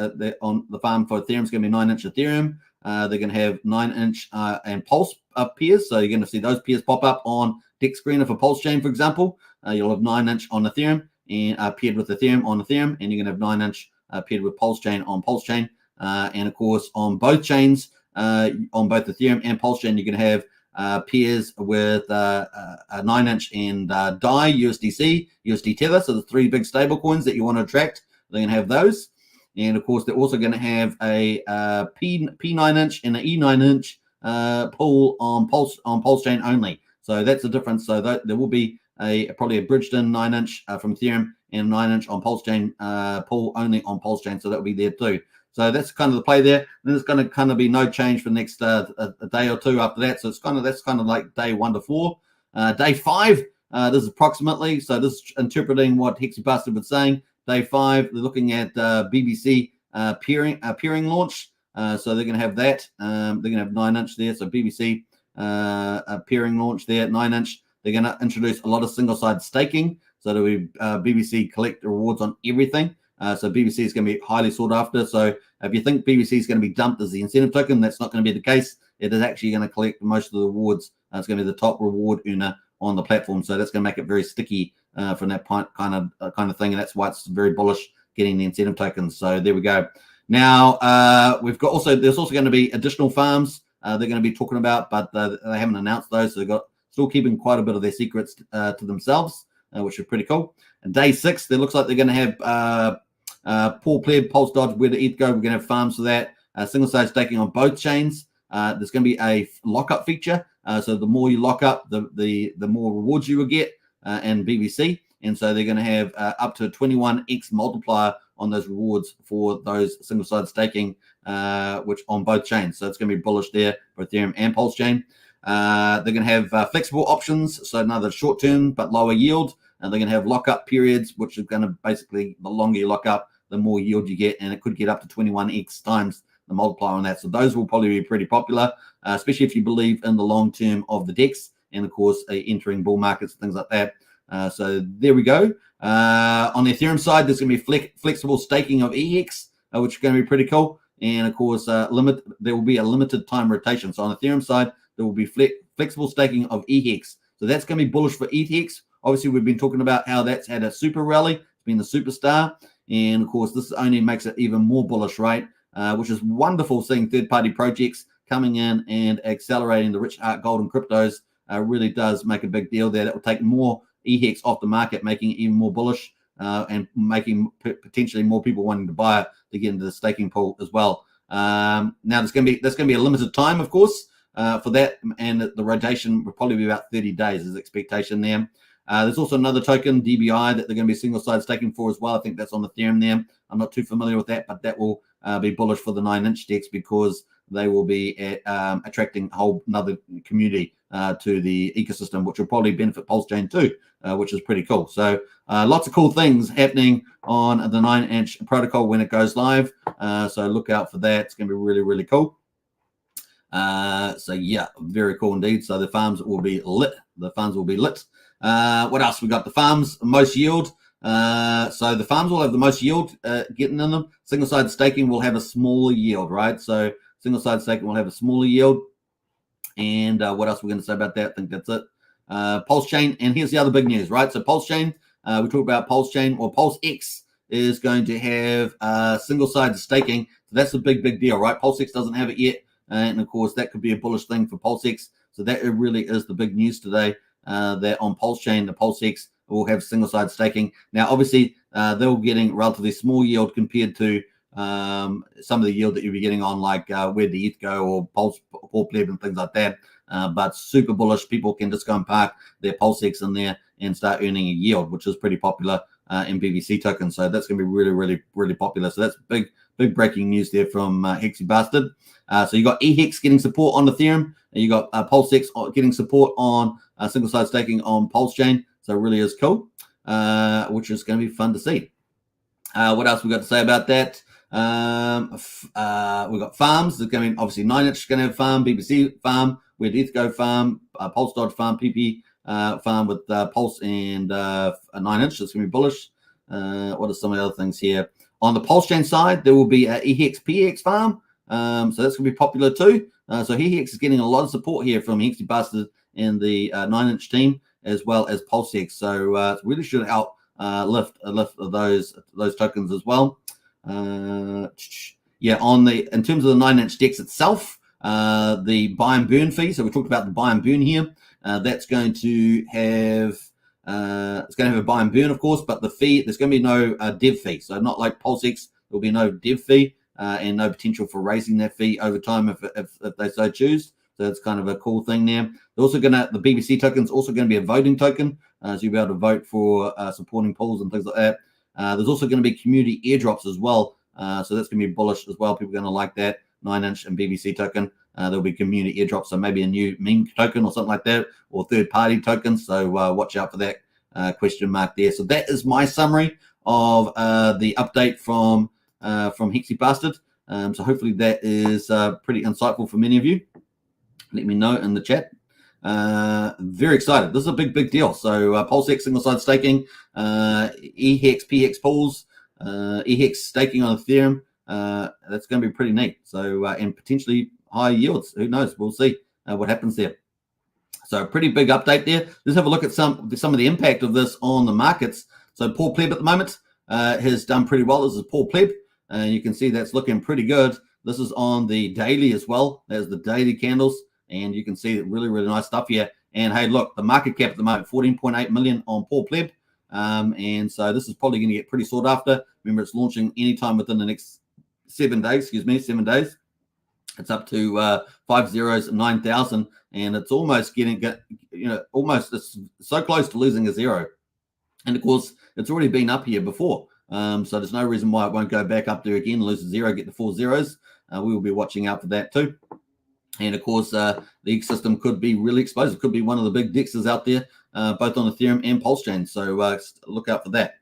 on the farm for Ethereum is going to be 9-inch Ethereum. They're going to have 9-inch and Pulse peers. So you're going to see those peers pop up on DEX Screener for Pulsechain, for example. You'll have 9-inch on Ethereum and paired with Ethereum on Ethereum, and you're going to have 9-inch paired with Pulsechain on Pulsechain. And of course, on both chains, on both Ethereum and Pulsechain, you're going to have pairs with a 9-inch and DAI, USDC, USD Tether. So the three big stable coins that you want to attract, they're going to have those. And of course, they're also going to have a P9-inch and an E9-inch pool on Pulsechain only. So that's the difference. So there will be probably a bridged-in 9-inch from Ethereum and 9-inch on Pulsechain pool only on Pulsechain. So that will be there too. So that's kind of the play there. And there's going to kind of be no change for the next a day or two after that. So that's kind of like day 1 to 4. Day 5, this is approximately. So this is interpreting what Hexy Bastard was saying. Day 5, they're looking at BBC peering launch. So they're going to have that. They're going to have 9-inch there. So BBC peering launch there, 9-inch. They're going to introduce a lot of single-sided staking. So there'll be BBC collect rewards on everything. So BBC is going to be highly sought after. So if you think BBC is going to be dumped as the incentive token, that's not going to be the case. It is actually going to collect most of the rewards. It's going to be the top reward earner on the platform. So that's going to make it very sticky from that kind of thing. And that's why it's very bullish getting the incentive tokens. So there we go. Now there's also going to be additional farms they're going to be talking about, but they haven't announced those. So they've got still keeping quite a bit of their secrets to themselves. which is pretty cool. And day 6, it looks like they're going to have Paul Pleb, Pulse Dodge, Where to ETH Go. We're going to have farms for that. Single-side staking on both chains. There's going to be a lockup feature. So the more you lock up, the more rewards you will get in BBC. And so they're going to have up to a 21x multiplier on those rewards for those single-side staking, which on both chains. So it's going to be bullish there for Ethereum and Pulse Chain. They're going to have flexible options, so another short-term but lower yield. And they're going to have lock-up periods, which is going to basically, the longer you lock up, the more yield you get, and it could get up to 21x times the multiplier on that. So those will probably be pretty popular, especially if you believe in the long term of the DEX and, of course, entering bull markets and things like that. So there we go. On the Ethereum side, there's going to be flexible staking of EX, which is going to be pretty cool. And, of course, there will be a limited time rotation. So on the Ethereum side, there will be flexible staking of EX. So that's going to be bullish for ETH. Obviously, we've been talking about how that's had a super rally. It's been the superstar. And, of course, this only makes it even more bullish, right? Which is wonderful seeing third-party projects coming in and accelerating the rich art gold and cryptos. Really does make a big deal there. That will take more EHEX off the market, making it even more bullish and making potentially more people wanting to buy it to get into the staking pool as well. Now, there's going to be a limited time, of course, for that, and the rotation will probably be about 30 days is the expectation there. There's also another token, DBI, that they're going to be single-side staking for as well. I think that's on Ethereum there. I'm not too familiar with that, but that will be bullish for the 9-inch DEX because they will be attracting a whole another community to the ecosystem, which will probably benefit Pulsechain too, which is pretty cool. So lots of cool things happening on the 9-inch protocol when it goes live. So look out for that. It's going to be really, really cool. So yeah, very cool indeed. So the farms will be lit. The funds will be lit. What else? We got the farms, most yield. So the farms will have the most yield getting in them. Single-side staking will have a smaller yield, right? So single-side staking will have a smaller yield. And what else we're going to say about that? I think that's it. Pulsechain, and here's the other big news, right? So Pulsechain, we talked about Pulsechain, or PulseX is going to have single-sided staking. So that's a big, big deal, right? PulseX doesn't have it yet. And of course, that could be a bullish thing for PulseX. So that really is the big news today, that on Pulsechain, the PulseX will have single-sided staking. Now, obviously, they're getting relatively small yield compared to some of the yield that you'll be getting on like Where to ETH Go or Paul Pleb and things like that. But super bullish. People can just go and park their PulseX in there and start earning a yield, which is pretty popular in BBC tokens. So that's going to be really, really, really popular. So that's big breaking news there from Hexy Bastard. So you got EHEX getting support on Ethereum. And you got PulseX getting support on single-side staking on Pulsechain. So it really is cool, which is going to be fun to see. What else we got to say about that? We've got farms. There's going to be obviously 9-inch going to have farm, BBC farm, Where to ETH Go farm, Pulse Dodge farm, PP farm with Pulse and a 9-inch. That's going to be bullish. What are some of the other things here? On the Pulsechain side, there will be a EHEX PX farm. So that's going to be popular too. So EHEX is getting a lot of support here from Hexy Bastard and the 9-inch team, as well as PulseX. So it really should help lift those tokens as well. Yeah, in terms of the 9-inch DEX itself, the buy and burn fee. So we talked about the buy and burn here. That's going to have it's going to have a buy and burn, of course, but the fee, there's going to be no dev fee. So not like PulseX, there'll be no dev fee and no potential for raising that fee over time if they so choose. So that's kind of a cool thing there. They're also the BBC token is also going to be a voting token. So you'll be able to vote for supporting pools and things like that. There's also going to be community airdrops as well. So that's going to be bullish as well. People are going to like that 9-inch and BBC token. There'll be community airdrops, so maybe a new meme token or something like that, or third-party tokens. So watch out for that question mark there. So that is my summary of the update from Hexy Bastard. So hopefully that is pretty insightful for many of you. Let me know in the chat. Very excited. This is a big deal. So PulseX single-side staking, EHEX PX pools, EHEX staking on Ethereum. That's going to be pretty neat. So and potentially high yields. Who knows? We'll see what happens there. So pretty big update there. Let's have a look at some of the impact of this on the markets. So Paul Pleb at the moment has done pretty well. This is Paul Pleb. You can see that's looking pretty good. This is on the daily as well. There's the daily candles. And you can see really, really nice stuff here. And hey, look, the market cap at the moment, 14.8 million on Paul Pleb. And so this is probably going to get pretty sought after. Remember, it's launching anytime within the next 7 days. 7 days. It's up to 5 zeros, 9,000, and it's almost it's so close to losing a zero. And of course, it's already been up here before. So there's no reason why it won't go back up there again, lose a zero, get the 4 zeros. We will be watching out for that too. And of course, the ecosystem could be really exposed. It could be one of the big DEXs out there, both on Ethereum and Pulsechain. So look out for that.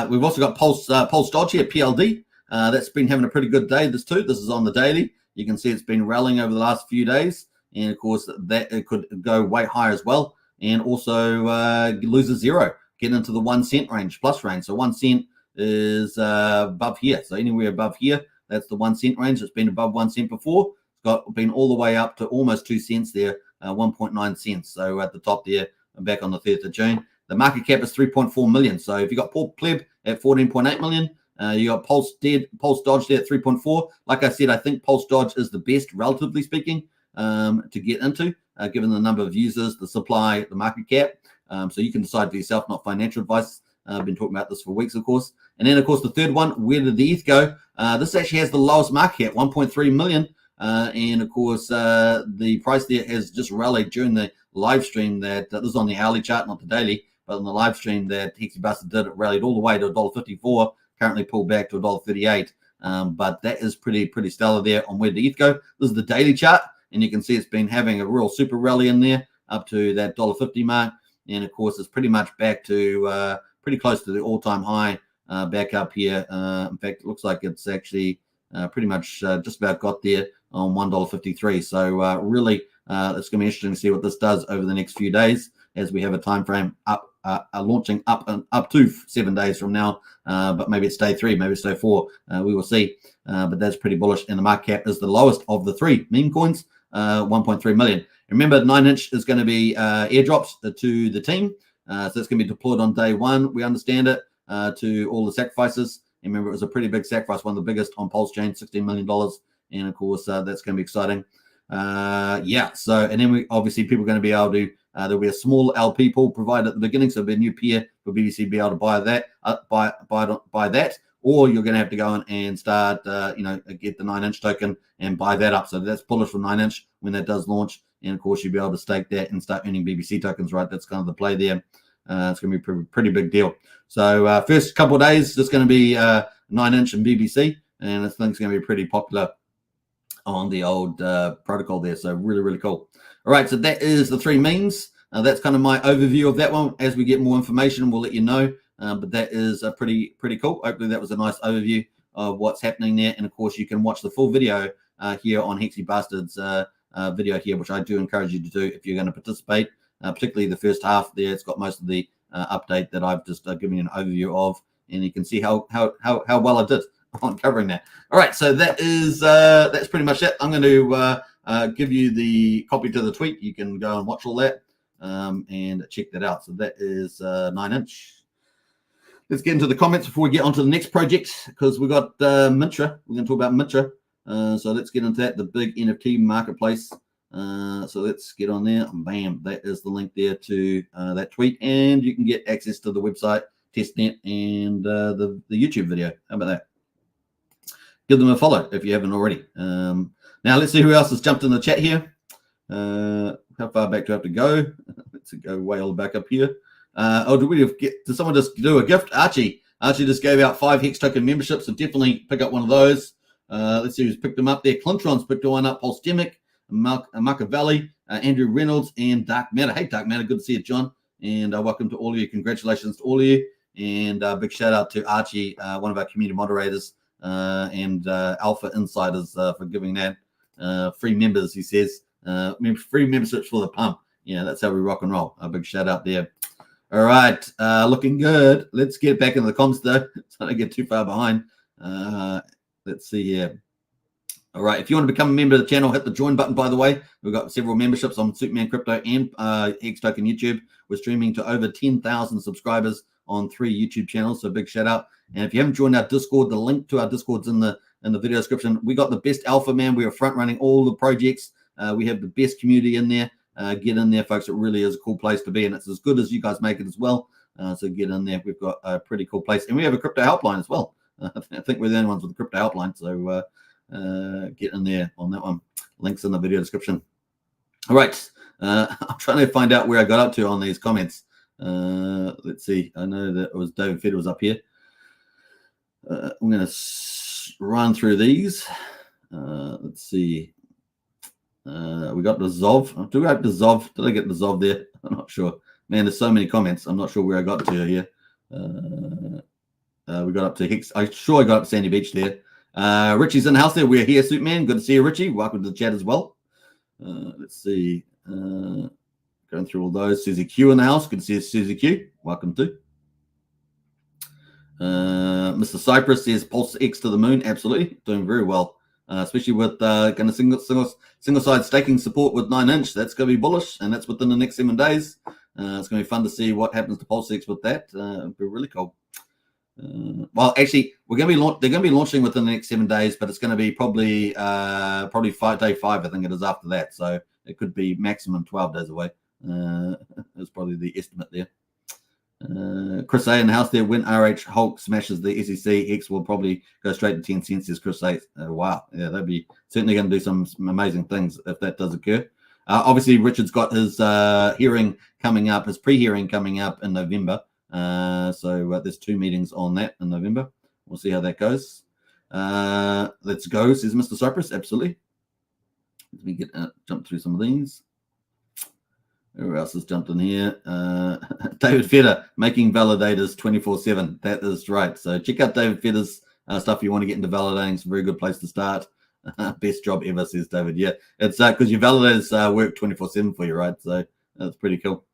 We've also got Pulse Dodge here, PLD. That's been having a pretty good day, this too. This is on the daily. You can see it's been rallying over the last few days. And of course, that it could go way higher as well. And also lose a zero, get into the 1 cent range, plus range. So 1 cent is above here. So anywhere above here, that's the 1 cent range. It's been above 1 cent before. Been all the way up to almost 2 cents there, 1.9 cents. So at the top there, back on the 3rd of June. The market cap is 3.4 million. So if you got Paul Pleb at 14.8 million, you got Pulse Dodge there at 3.4. Like I said, I think Pulse Dodge is the best, relatively speaking, to get into, given the number of users, the supply, the market cap. So you can decide for yourself, not financial advice. I've been talking about this for weeks, of course. And then, of course, the third one, where did the ETH go? This actually has the lowest market cap, 1.3 million. And of course, the price there has just rallied during the live stream that this is on the hourly chart, not the daily, but on the live stream that Hexy Bastard did, it rallied all the way to $1.54, currently pulled back to $1.38. But that is pretty stellar there on where the ETH go. This is the daily chart, and you can see it's been having a real super rally in there up to that $1.50 mark. And of course, it's pretty much back to pretty close to the all-time high back up here. In fact, it looks like it's actually pretty much just about got there on $1.53. So really, it's going to be interesting to see what this does over the next few days as we have a time frame up, launching up to 7 days from now. But maybe it's day 3, maybe it's day 4. We will see. But that's pretty bullish. And the market cap is the lowest of the 3 meme coins, 1.3 million. Remember, 9-inch is going to be airdrops to the team. So it's going to be deployed on day 1. We understand it, to all the sacrifices. And remember, it was a pretty big sacrifice, one of the biggest on Pulsechain, $16 million. And of course, that's going to be exciting. So, and then obviously people are going to be able to, there'll be a small LP pool provided at the beginning. So there'll be a new peer for BBC be able to buy that, buy that, or you're going to have to go in and start, get the 9-inch token and buy that up. So that's bullish for 9-inch when that does launch. And of course, you'll be able to stake that and start earning BBC tokens, right? That's kind of the play there. It's going to be a pretty big deal. So first couple of days, it's going to be 9-inch and BBC, and this thing's going to be pretty popular on the old protocol there. So really, really cool. All right, so that is the 3 memes. That's kind of my overview of that one. As we get more information, we'll let you know. But that is pretty cool. Hopefully that was a nice overview of what's happening there. And of course, you can watch the full video here on Hexy Bastard's video here, which I do encourage you to do if you're going to participate, particularly the first half there. It's got most of the update that I've just given you an overview of, and you can see how well I did on covering that. All right, so that is that's pretty much it. I'm going to give you the copy to the tweet. You can go and watch all that and check that out. So that is 9-inch. Let's get into the comments before we get on to the next project, because we've got Mintra. We're going to talk about Mintra. So let's get into that, the big NFT marketplace. So let's get on there. Bam, that is the link there to that tweet, and you can get access to the website, testnet, and the YouTube video. How about that? Give them a follow if you haven't already. Now let's see who else has jumped in the chat here. How far back do I have to go? Let's go way all back up here. Did someone just do a gift? Archie just gave out 5 Hex Token memberships, so definitely pick up one of those. Let's see who's picked them up there. Clintron's picked one up. Polstemic, Machiavelli, Andrew Reynolds, and Dark Matter. Hey, Dark Matter, good to see you, John. And welcome to all of you. Congratulations to all of you. And big shout out to Archie, one of our community moderators and Alpha Insiders for giving that free members, he says. Free memberships for the pump. Yeah, that's how we rock and roll. A big shout out there. All right, looking good. Let's get back into the comms though, so I don't get too far behind. Let's see here. All right, if you want to become a member of the channel, hit the join button, by the way. We've got several memberships on Superman Crypto and Hex Token YouTube. We're streaming to over 10,000 subscribers on 3 YouTube channels, so big shout out. And if you haven't joined our Discord, the link to our Discord's in the video description. We got the best alpha, man. We are front running all the projects. We have the best community in there. Get in there, folks. It really is a cool place to be, and it's as good as you guys make it as well. So get in there. We've got a pretty cool place, and we have a crypto helpline as well. I think we're the only ones with the crypto helpline. So get in there on that one. Links in the video description. All right. I'm trying to find out where I got up to on these comments. Let's see. I know that it was David Feder was up here. I'm going to run through these. Let's see. We got the Zov. Do we have the Zov? Did I get the Zov there? I'm not sure. Man, there's so many comments. I'm not sure where I got to here. We got up to Hex. I'm sure I got up to Sandy Beach there. Richie's in the house there. We're here, Superman. Good to see you, Richie. Welcome to the chat as well. Let's see. Going through all those. Susie Q in the house. Good to see you, Susie Q. Welcome to. Mr. Cypress says PulseX to the moon. Absolutely. Doing very well. Especially with kind of single side staking support with 9-inch. That's going to be bullish, and that's within the next 7 days. It's going to be fun to see what happens to PulseX with that. It'll be really cool. Well, actually, they're going to be launching within the next 7 days, but it's going to be probably day 5. I think it is after that. So it could be maximum 12 days away. That's probably the estimate there. Chris A in the house there. When RH Hulk smashes the SEC, Hex will probably go straight to 10 cents, says Chris A. Wow. Yeah, that'd be certainly going to do some amazing things if that does occur. Obviously, Richard's got his hearing coming up, his pre-hearing coming up in November. So there's 2 meetings on that in November. We'll see how that goes. Let's go, says Mr. Cypress. Absolutely. Let me get jump through some of these. Who else has jumped in here? David Feder, making validators 24/7. That is right. So check out David Feder's stuff if you want to get into validating. It's a very good place to start. Best job ever, says David. Yeah, it's because your validators work 24/7 for you, right? So that's pretty cool.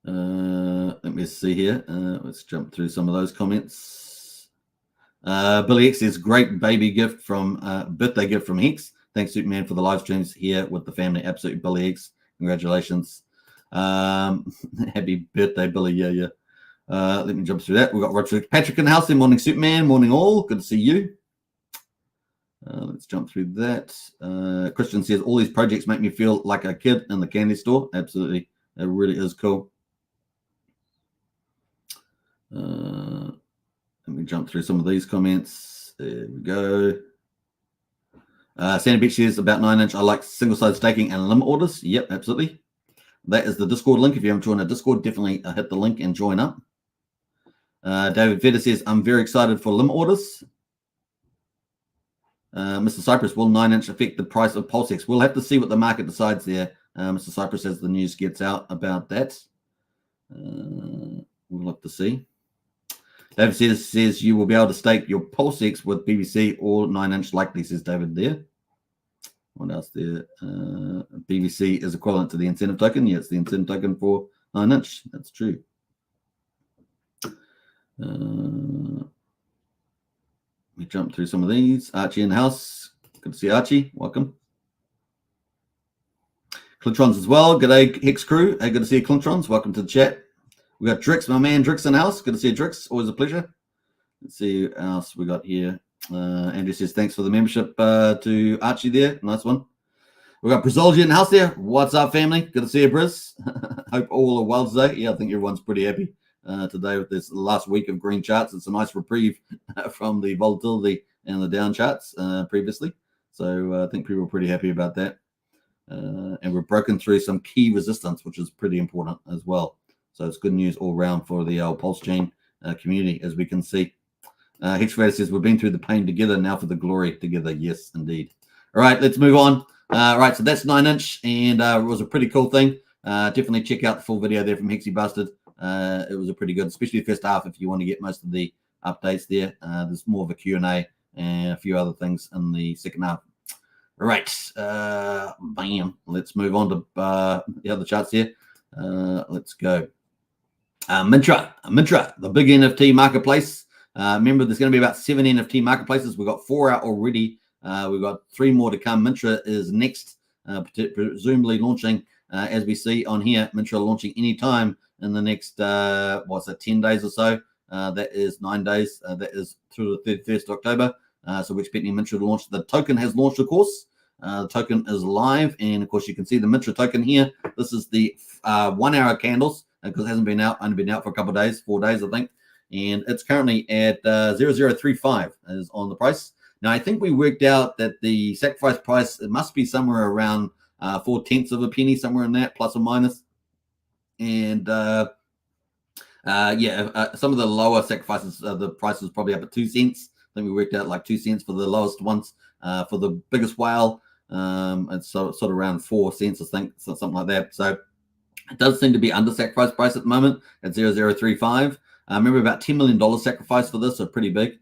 Let me see here. Let's jump through some of those comments. Billy X says, great baby gift from birthday gift from Hex. Thanks, Superman, for the live streams here with the family. Absolutely, Billy X. Congratulations. Happy birthday, Billy. Yeah. Let me jump through that. We've got Patrick in the house. Morning, Superman. Morning, all. Good to see you. Let's jump through that. Christian says, all these projects make me feel like a kid in the candy store. Absolutely. It really is cool. Let me jump through some of these comments. There we go. Sandy Beach says about 9-inch. I like single-sided staking and limit orders. Yep, absolutely. That is the Discord link. If you haven't joined our Discord, definitely hit the link and join up. David Feder says, I'm very excited for limit orders. Mr. Cypress, will 9-inch affect the price of PulseX? We'll have to see what the market decides there. Mr. Cypress, as the news gets out about that. We'll have to see. David says you will be able to stake your PulseX with BBC or 9-inch likely, says David there. What else there? BBC is equivalent to the incentive token. Yeah, it's the incentive token for 9-inch. That's true. Let me jump through some of these. Archie in the house. Good to see Archie. Welcome. Clintrons as well. G'day, Hex crew. Hey, good to see you, Clintrons. Welcome to the chat. We got Drix, my man Drix in the house. Good to see you, Drix. Always a pleasure. Let's see who else we got here. Andrew says, thanks for the membership to Archie there. Nice one. We got Brazolgi in the house there. What's up, family? Good to see you, Briz. Hope all are well today. Yeah, I think everyone's pretty happy today with this last week of green charts. It's a nice reprieve from the volatility and the down charts previously. So I think people are pretty happy about that. And we've broken through some key resistance, which is pretty important as well. So it's good news all around for the Pulsechain community, as we can see. Hex Trader says, we've been through the pain together, now for the glory together. Yes, indeed. All right, let's move on. All right, so that's 9-inch, and it was a pretty cool thing. Definitely check out the full video there from Hexy Bastard. It was a pretty good, especially the first half if you want to get most of the updates there. There's more of a Q&A and a few other things in the second half. All right, bam. Let's move on to the other charts here. Let's go. Mintra, the big NFT marketplace. Remember, there's going to be about 7 NFT marketplaces. We've got 4 out already. We've got 3 more to come. Mintra is next, presumably launching, as we see on here. Mintra launching anytime in the next, 10 days or so. That is 9 days. That is through the 31st of October. So we're expecting Mintra to launch. The token has launched, of course. The token is live, and of course you can see the Mintra token here. This is the 1 hour candles because it hasn't been out, only been out for a couple of days, 4 days I think, and it's currently at 0035 is on the price. Now I think we worked out that the sacrifice price, it must be somewhere around 4/10 of a penny, somewhere in that, plus or minus. And some of the lower sacrifices, the price is probably up at 2 cents. I think we worked out like 2 cents for the lowest ones. For the biggest whale, it's sort of around 4 cents, I think, so something like that. So it does seem to be under sacrifice price at the moment at 0035. Remember, about $10 million sacrifice for this, so pretty big,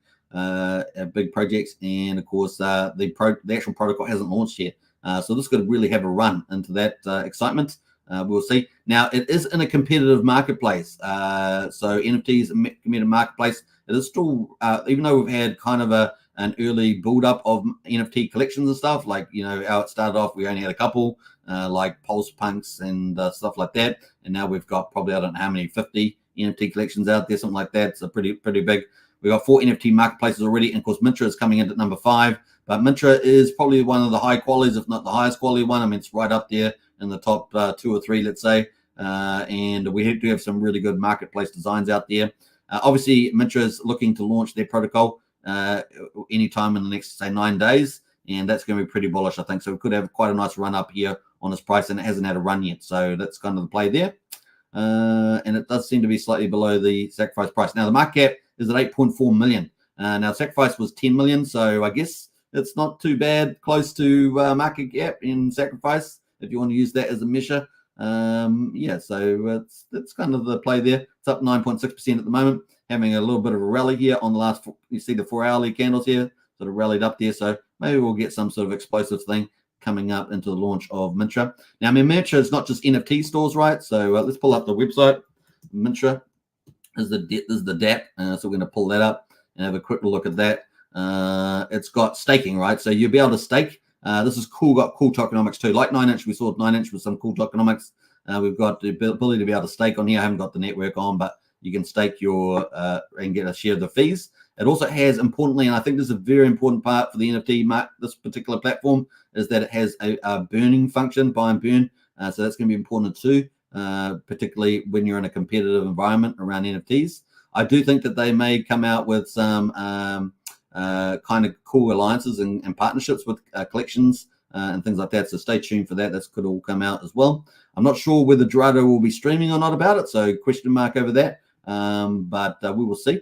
big projects. And of course, the actual protocol hasn't launched yet, so this could really have a run into that excitement. We'll see. Now, it is in a competitive marketplace. So NFT is a competitive marketplace. It is still, even though we've had kind of an early build-up of NFT collections and stuff, like, you know, how it started off, we only had a couple, like Pulse Punks and stuff like that. And now we've got probably, I don't know how many, 50 NFT collections out there, something like that. So pretty big. We've got 4 NFT marketplaces already. And of course, Mintra is coming in at number 5. But Mintra is probably one of the high qualities, if not the highest quality one. I mean, it's right up there in the top 2 or 3, let's say. And we do have some really good marketplace designs out there. Obviously, Mintra is looking to launch their protocol anytime in the next, say, 9 days. And that's going to be pretty bullish, I think. So we could have quite a nice run up here on this price, and it hasn't had a run yet. So that's kind of the play there. And it does seem to be slightly below the sacrifice price. Now, the market cap is at 8.4 million. Now, sacrifice was 10 million. So I guess it's not too bad, close to market cap in sacrifice, if you want to use that as a measure. So it's kind of the play there. It's up 9.6% at the moment, having a little bit of a rally here on the last, you see the 4 hourly candles here, sort of rallied up there. So maybe we'll get some sort of explosive thing coming up into the launch of Mintra. Now, I mean, Mintra is not just NFT stores, right? So let's pull up the website. Mintra is the DApp. So we're going to pull that up and have a quick look at that. It's got staking, right? So you'll be able to stake. This is cool, got cool tokenomics too. Like 9inch, we saw 9inch with some cool tokenomics. We've got the ability to be able to stake on here. I haven't got the network on, but you can stake your and get a share of the fees. It also has, importantly, and I think this is a very important part for the NFT market, this particular platform, is that it has a burning function, buy and burn. So that's going to be important too, particularly when you're in a competitive environment around NFTs. I do think that they may come out with some kind of cool alliances and partnerships with collections and things like that. So stay tuned for that. That could all come out as well. I'm not sure whether Gerardo will be streaming or not about it, so question mark over that. But we will see.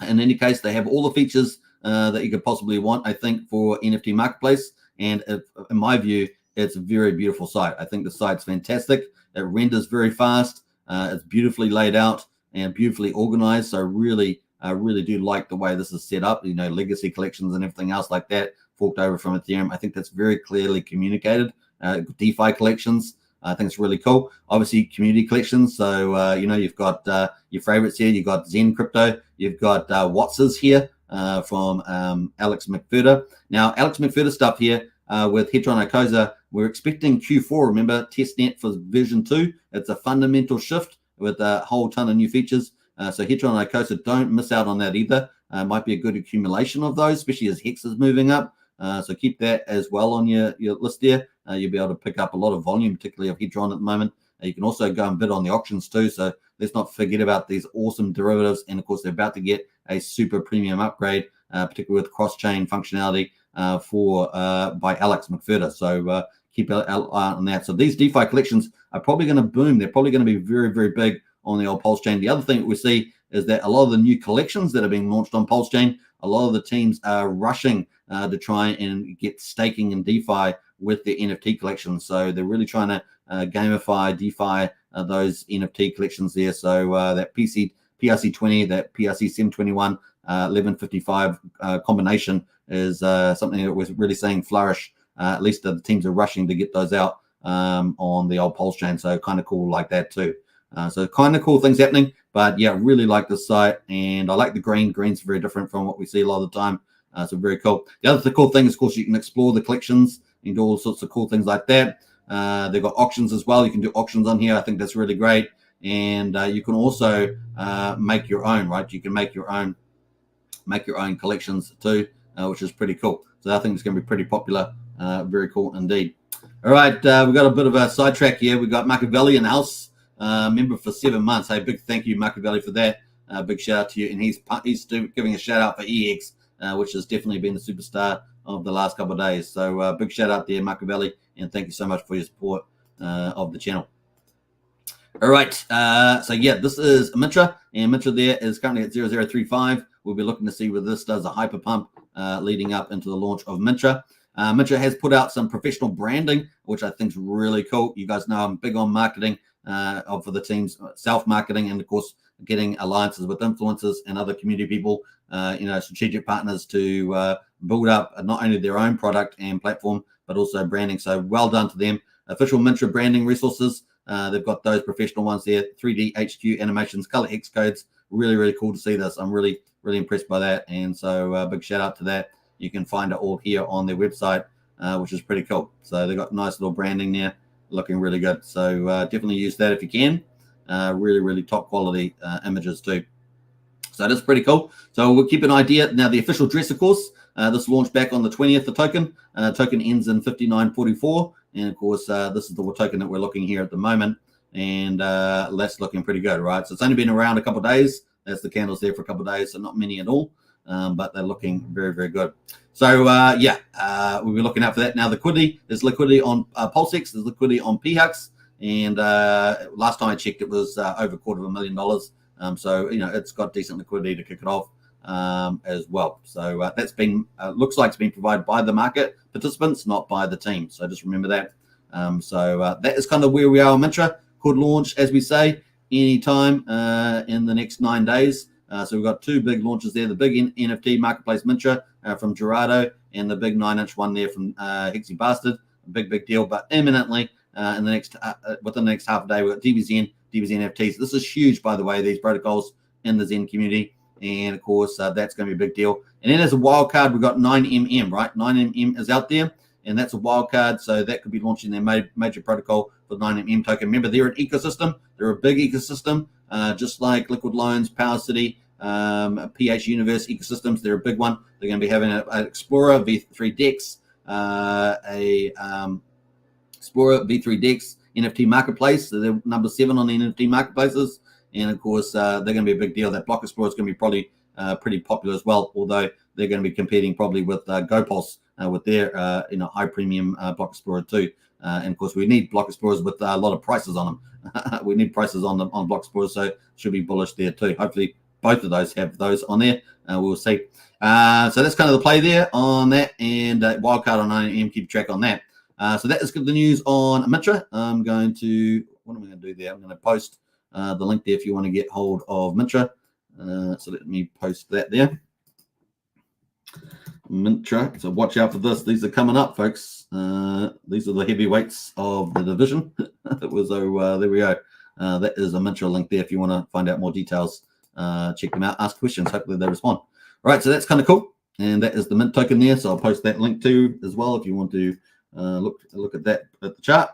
In any case, they have all the features that you could possibly want, I think, for NFT Marketplace. And in my view, it's a very beautiful site. I think the site's fantastic. It renders very fast. It's beautifully laid out and beautifully organized. So I really do like the way this is set up. You know, legacy collections and everything else like that, forked over from Ethereum. I think that's very clearly communicated. DeFi collections, I think it's really cool. Obviously, community collections. So, you know, you've got your favorites here. You've got Zen Crypto. You've got Watts's here from Alex McFurter. Now, Alex McFurter stuff here with Hedron Icosa, we're expecting Q4, remember, testnet for version 2. It's a fundamental shift with a whole ton of new features. So Hedron Icosa, don't miss out on that either. Might be a good accumulation of those, especially as Hex is moving up. So keep that as well on your list there. You'll be able to pick up a lot of volume, particularly of Hedron at the moment. You can also go and bid on the auctions too. So let's not forget about these awesome derivatives. And of course, they're about to get a super premium upgrade, particularly with cross-chain functionality by Alex McFurter. So keep an eye on that. So these DeFi collections are probably going to boom. They're probably going to be very, very big on the old Pulsechain. The other thing that we see is that a lot of the new collections that are being launched on Pulsechain, a lot of the teams are rushing to try and get staking and DeFi with their NFT collections. So they're really trying to gamify, DeFi those NFT collections there. So that PRC20, that PRC721, 1155 combination is something that we're really seeing flourish. At least the teams are rushing to get those out on the old Pulsechain. So kind of cool like that too. So kind of cool things happening. But yeah, really like the site, and I like the green. Green's very different from what we see a lot of the time. So very cool. The other cool thing is, of course, you can explore the collections and do all sorts of cool things like that. They've got auctions as well. You can do auctions on here. I think that's really great. And you can also make your own, right? You can make your own collections too, which is pretty cool. So I think it's going to be pretty popular Very cool indeed. All right, we've got a bit of a sidetrack here. We've got Machiavelli in the house, member for 7 months. Hey, big thank you, Machiavelli, for that. Big shout out to you. And he's giving a shout out for EX, which has definitely been the superstar of the last couple of days. So big shout out there, Machiavelli, and thank you so much for your support of the channel. All right, so yeah, this is Mintra, and Mintra there is currently at 0035. We'll be looking to see whether this does a hyper pump leading up into the launch of Mintra. Mintra has put out some professional branding, which I think is really cool. You guys know I'm big on marketing for the team's self-marketing, and of course getting alliances with influencers and other community people, strategic partners to build up not only their own product and platform, but also branding. So well done to them. Official Mintra branding resources. They've got those professional ones there, 3D HQ animations, color hex codes. Really, really cool to see this. I'm really, really impressed by that. And so big shout out to that. You can find it all here on their website, which is pretty cool. So they've got nice little branding there, looking really good. So definitely use that if you can. Really, really top quality images too. So that's pretty cool. So we'll keep an idea. Now the official dress, of course, this launched back on the 20th, the token. Token ends in 5944. And of course, this is the token that we're looking here at the moment. And that's looking pretty good, right? So it's only been around a couple of days. That's the candles there for a couple of days, so not many at all. But they're looking very, very good. So, we'll be looking out for that. Now, liquidity, there's liquidity on Pulsechain, there's liquidity on PHUX. And last time I checked, it was over $250,000. So, it's got decent liquidity to kick it off as well. So that's been, looks like it's been provided by the market participants, not by the team. So just remember that. That is kind of where we are on Mintra. Could launch, as we say, anytime in the next 9 days. So we've got 2 big launches there, the big NFT marketplace Mintra from Gerardo, and the big 9-inch one there from Hexy Bastard. Big deal, but imminently in the next within the next half a day, we've got DBXeNFTs. This is huge, by the way, these protocols in the Zen community. And of course, that's going to be a big deal. And then as a wild card, we've got 9mm, right? 9mm is out there, and that's a wild card. So that could be launching their major protocol for the 9mm token. Remember, they're an ecosystem. They're a big ecosystem, just like Liquid Loans, Power City, PH Universe ecosystems. They're a big one. They're going to be having an Explorer V3 DEX, Explorer V3 DEX NFT marketplace. So they're number 7 on the NFT marketplaces. And of course, they're going to be a big deal. That Block Explorer is going to be probably pretty popular as well, although they're going to be competing probably with GoPulse with their high premium Block Explorer too. And of course, we need Block Explorers with a lot of prices on them. We need prices on them on Block Explorers, so should be bullish there too. Hopefully, both of those have those on there. We'll see. So that's kind of the play there on that, and wildcard on 9M. Keep track on that. So that is good the news on Mintra. I'm going to, what am I going to do there? I'm going to post the link there if you want to get hold of Mintra. So let me post that there. Mintra. So watch out for this. These are coming up, folks. These are the heavyweights of the division. There we go. That is a Mintra link there if you want to find out more details. Check them out. Ask questions. Hopefully they respond. All right. So that's kind of cool. And that is the Mint token there. So I'll post that link too as well if you want to look at that at the chart.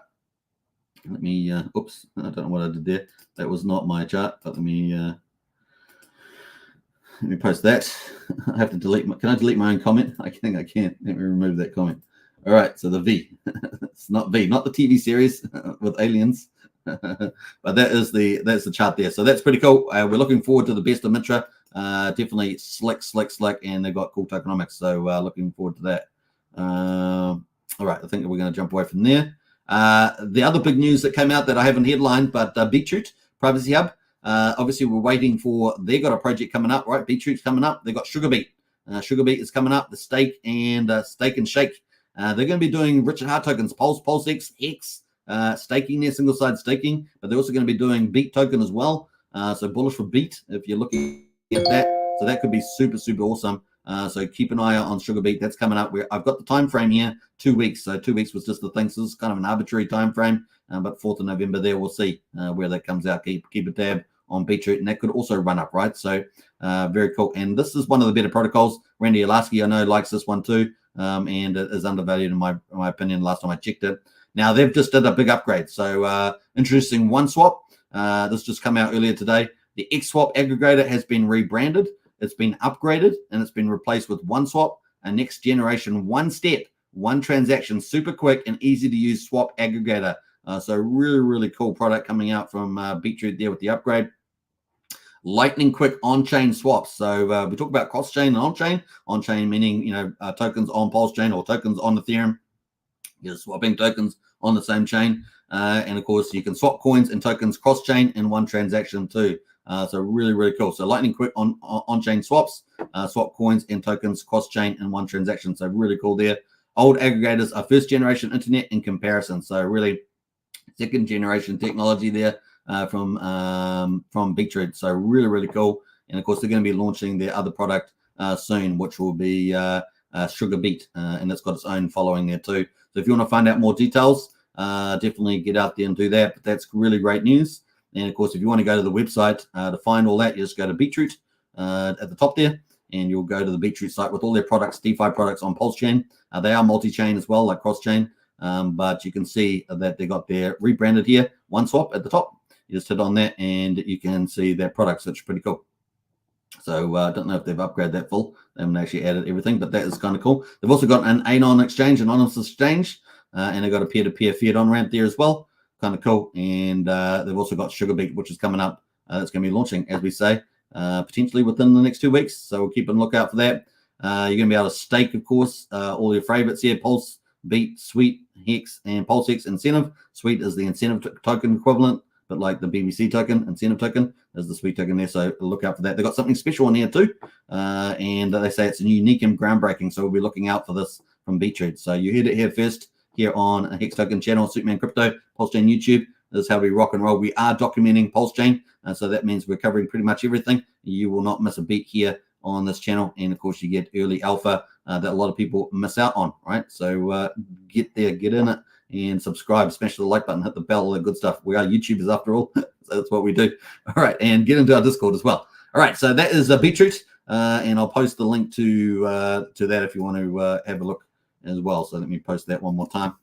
Let me, oops, I don't know what I did there. That was not my chart, but let me post that. I have to delete can I delete my own comment? I think I can. Let me remove that comment. All right, so the V. It's not V, not the TV series with aliens. But that's the chart there. So that's pretty cool. We're looking forward to the best of Mintra. Definitely slick, and they've got cool tokenomics. So looking forward to that. All right, I think we're going to jump away from there. The other big news that came out that I haven't headlined, but Beetroot Privacy Hub. Obviously, we're waiting for, they've got a project coming up, right? Beetroot's coming up. They've got Sugarbeet. Sugarbeet is coming up, the Stake and Shake. They're going to be doing Richard Heart tokens, Pulsechain, Hex, staking there, single side staking, but they're also going to be doing Beat token as well. So bullish for Beat if you're looking at that. So that could be super awesome. So keep an eye out on Sugarbeet. That's coming up. I've got the time frame here, 2 weeks. So 2 weeks was just the thing. So this is kind of an arbitrary time frame. But 4th of November there, we'll see where that comes out. Keep a tab on Beetroot, and that could also run up, right? So very cool. And this is one of the better protocols. Randy Alaski, I know, likes this one too, and it is undervalued in my opinion. Last time I checked it. Now they've just did a big upgrade. So introducing One Swap. This just come out earlier today. The XSwap aggregator has been rebranded. It's been upgraded and it's been replaced with One Swap, a next generation one-step one transaction, super quick and easy to use swap aggregator. So really, really cool product coming out from Beetroot there with the upgrade. Lightning quick on-chain swaps. So we talk about cross-chain and on-chain. On-chain meaning, tokens on Pulsechain or tokens on Ethereum. You're swapping tokens on the same chain. And of course, you can swap coins and tokens cross-chain in one transaction too. So really, really cool. So lightning quick on-chain swaps, swap coins and tokens cross-chain in one transaction. So really cool there. Old aggregators are first generation internet in comparison. So really second generation technology there from Beetroot. So really, really cool. And of course, they're going to be launching their other product soon, which will be Sugar Beet, and it's got its own following there too. So if you want to find out more details, definitely get out there and do that. But that's really great news. And of course, if you want to go to the website to find all that, you just go to Beetroot at the top there, and you'll go to the Beetroot site with all their products, DeFi products on Pulsechain. They are multi-chain as well, like cross-chain. But you can see that they got their rebranded here, One Swap at the top. You just hit on that and you can see their products, which is pretty cool. So I don't know if they've upgraded that full. They haven't actually added everything, but that is kind of cool. They've also got an Anon exchange, anonymous exchange, and they've got a peer-to-peer fiat on-ramp there as well. Kind of cool. And they've also got Sugar Beet, which is coming up. That's going to be launching, as we say, potentially within the next 2 weeks. So we'll keep a lookout for that. You're going to be able to stake, of course, all your favorites here, Pulse, Beet, Sweet, Hex, and PulseX Incentive. Sweet is the incentive token equivalent, but like the BBC token, incentive token, is the Sweet token there. So look out for that. They've got something special in here too. And they say it's unique and groundbreaking. So we'll be looking out for this from Beetroot. So you heard it here first here on a Hex Token channel, Superman Crypto, Pulsechain YouTube. This is how we rock and roll. We are documenting Pulsechain. So that means we're covering pretty much everything. You will not miss a beat here on this channel. And of course, you get early alpha that a lot of people miss out on, right? So get there, get in it, and subscribe, smash the like button, hit the bell, all that good stuff. We are YouTubers after all. So that's what we do. All right, and get into our Discord as well. All right, so that is Beetroot, and I'll post the link to that if you want to have a look as well. So let me post that one more time.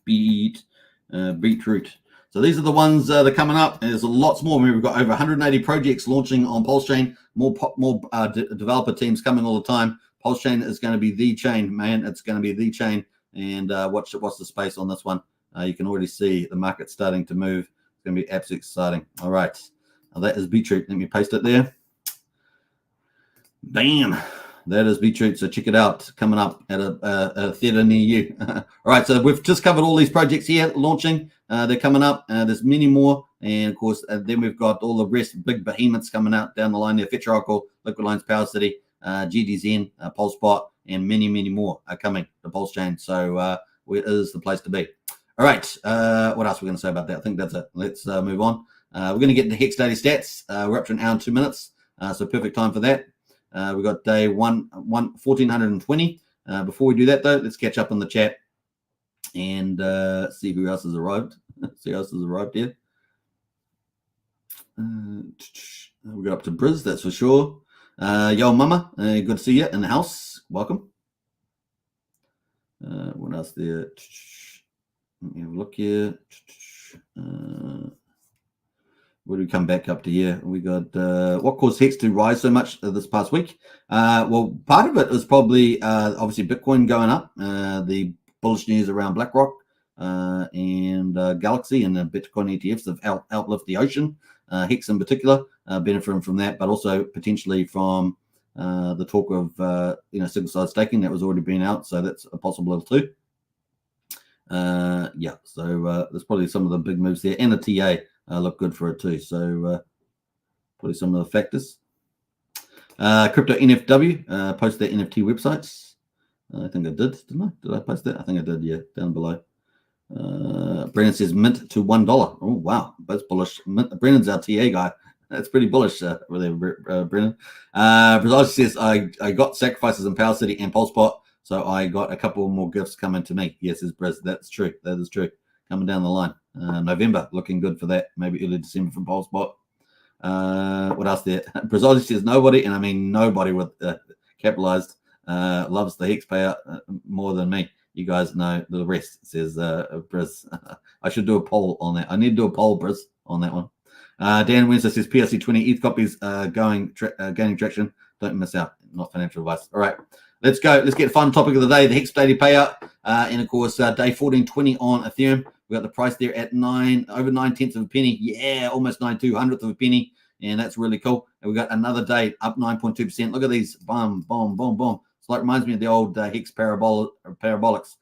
Beetroot. So these are the ones that are coming up. There's lots more. We've got over 180 projects launching on Pulsechain. More developer teams coming all the time. Pulsechain is going to be the chain, man. It's going to be the chain. And watch the space on this one. You can already see the market starting to move. It's going to be absolutely exciting. All right. Now that is Beetroot. Let me paste it there. Bam. That is Beetroot. So check it out. Coming up at a theater near you. All right. So we've just covered all these projects here launching. They're coming up. There's many more. And of course, then we've got all the rest, big behemoths coming out down the line there. Fetch Oracle, Liquid Lines, Power City, GDZen, PulseBot, and many, many more are coming to Pulsechain. So it is the place to be. All right. What else are we going to say about that? I think that's it. Let's move on. We're going to get into Hex Daily Stats. We're up to an hour and 2 minutes. So perfect time for that. We've got day 1420. Before we do that, though, let's catch up in the chat and see who else has arrived. See who else has arrived here. We got up to Briz, that's for sure. Yo, Mama, good to see you in the house. Welcome. What else there? Let me have a look here. Where do we come back up to here? We got what caused Hex to rise so much this past week? Well, part of it is probably obviously Bitcoin going up, the bullish news around BlackRock and Galaxy and the Bitcoin ETFs have outlived the ocean. Hex in particular benefiting from that, but also potentially from the talk of single side staking that was already been out, so that's a possibility too. Yeah, so there's probably some of the big moves there, and the TA look good for it too. So probably some of the factors. Crypto NFW, post their NFT websites. I think I did, didn't I? Did I post that? I think I did, yeah, down below. Brennan says mint to $1. Oh, wow, that's bullish. Brennan's our TA guy. That's pretty bullish, really, Brennan. Brazil says, I got sacrifices in Power City and PulseBot, so I got a couple more gifts coming to me. Yes, says Briz. That's true. That is true. Coming down the line. November, looking good for that. Maybe early December from PulseBot. What else there? Brazil says nobody, and I mean nobody with capitalized, loves the Hex payout more than me. You guys know the rest, says Briz. I should do a poll on that. I need to do a poll, Briz, on that one. Dan Winslow says PRC 20 ETH copies gaining traction. Don't miss out. Not financial advice. All right. let's go. Let's get the fun topic of the day, the Hex daily payout. And of course, day 14.20 on Ethereum. We got the price there at over 9/10 of a penny. Yeah, almost 9/200th of a penny. And that's really cool. And we got another day up 9.2%. Look at these. Boom, boom, boom, boom. It's like reminds me of the old Hex parabolics.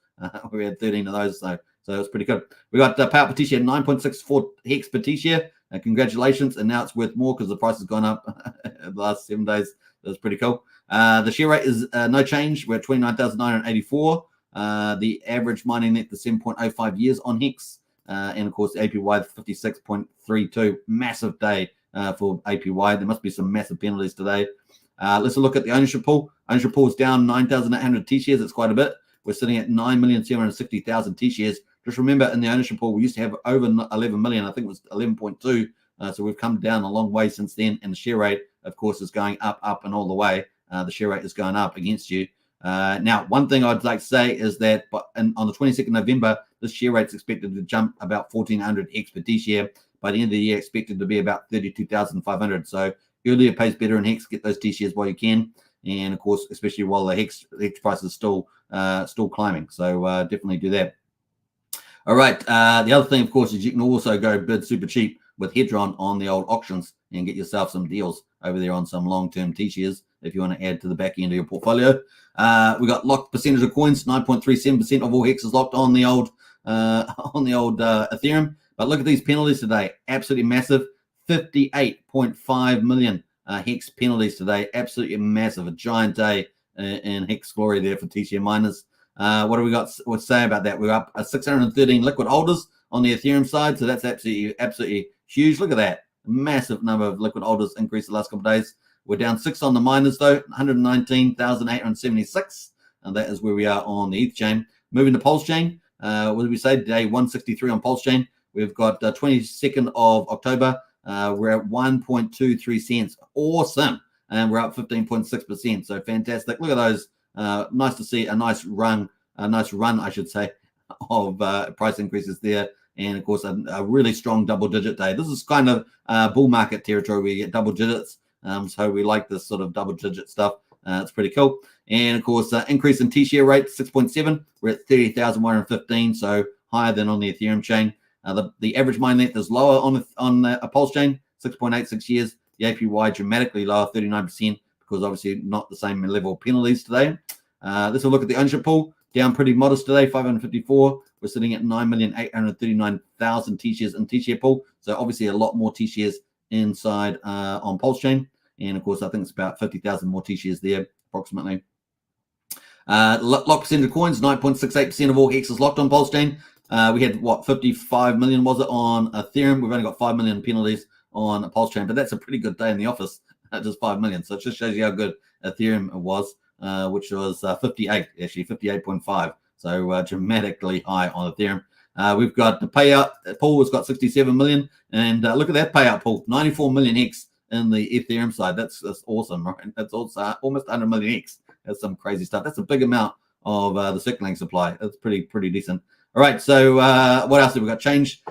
We had 13 of those, so it's pretty good. We got payout per T-share 9.64 Hex per T-share. Congratulations. And now it's worth more because the price has gone up the last 7 days. That's pretty cool. The share rate is no change. We're at 29,984. The average mining net to 7.05 years on Hex. And of course, the APY 56.32. Massive day for APY. There must be some massive penalties today. Let's look at the ownership pool. Ownership pool is down 9,800 T-shares. It's quite a bit. We're sitting at 9,760,000 T-shares. Just remember, in the ownership pool, we used to have over 11 million. I think it was 11.2. So we've come down a long way since then. And the share rate, of course, is going up, and all the way. The share rate is going up against you. Now, one thing I'd like to say is that on the 22nd of November, this share rate is expected to jump about 1,400 Hex per T-share. By the end of the year, expected to be about 32,500. So earlier pays better in Hex. Get those T-shares while you can. And, of course, especially while the Hex price is still climbing. So definitely do that. All right. The other thing, of course, is you can also go bid super cheap with Hedron on the old auctions and get yourself some deals over there on some long-term T-shares if you want to add to the back end of your portfolio. We got locked percentage of coins. 9.37% of all Hex is locked on the old Ethereum. But look at these penalties today. Absolutely massive. 58.5 million Hex penalties today. Absolutely massive. A giant day in Hex glory there for T-share miners. What do we got to say about that? We're up 613 liquid holders on the Ethereum side. So that's absolutely huge. Look at that. Massive number of liquid holders increased the last couple of days. We're down 6 on the miners, though. 119,876. And that is where we are on the ETH chain. Moving to Pulsechain. What did we say? Day 163 on Pulsechain. We've got 22nd of October. We're at 1.23 cents. Awesome. And we're up 15.6%. So fantastic. Look at those. Nice to see a nice run, I should say, of price increases there. And, of course, a really strong double-digit day. This is kind of bull market territory where you get double digits. So we like this sort of double-digit stuff. It's pretty cool. And, of course, increase in T-share rate, 6.7. We're at 30,115, so higher than on the Ethereum chain. The average mine length is lower on a Pulse chain, 6.86 years. The APY dramatically lower, 39%, because obviously not the same level of penalties today. Let's have a look at the ownership pool. Down pretty modest today, 554. We're sitting at 9,839,000 T-shares in T-share pool. So obviously a lot more T-shares inside on Pulse chain. And, of course, I think it's about 50,000 more T-shares there, approximately. Lock percentage of coins, 9.68% of all Hex is locked on Pulse chain. We had, 55 million, was it, on Ethereum? We've only got 5 million penalties on Pulse chain, but that's a pretty good day in the office, just 5 million. So it just shows you how good Ethereum was, which was 58.5. So dramatically high on Ethereum. We've got the payout pool has got 67 million. And look at that payout pool, 94 million Hex in the Ethereum side. That's awesome, right? That's also almost 100 million Hex. That's some crazy stuff. That's a big amount of the circulating supply. That's pretty decent. All right, so what else have we got? Change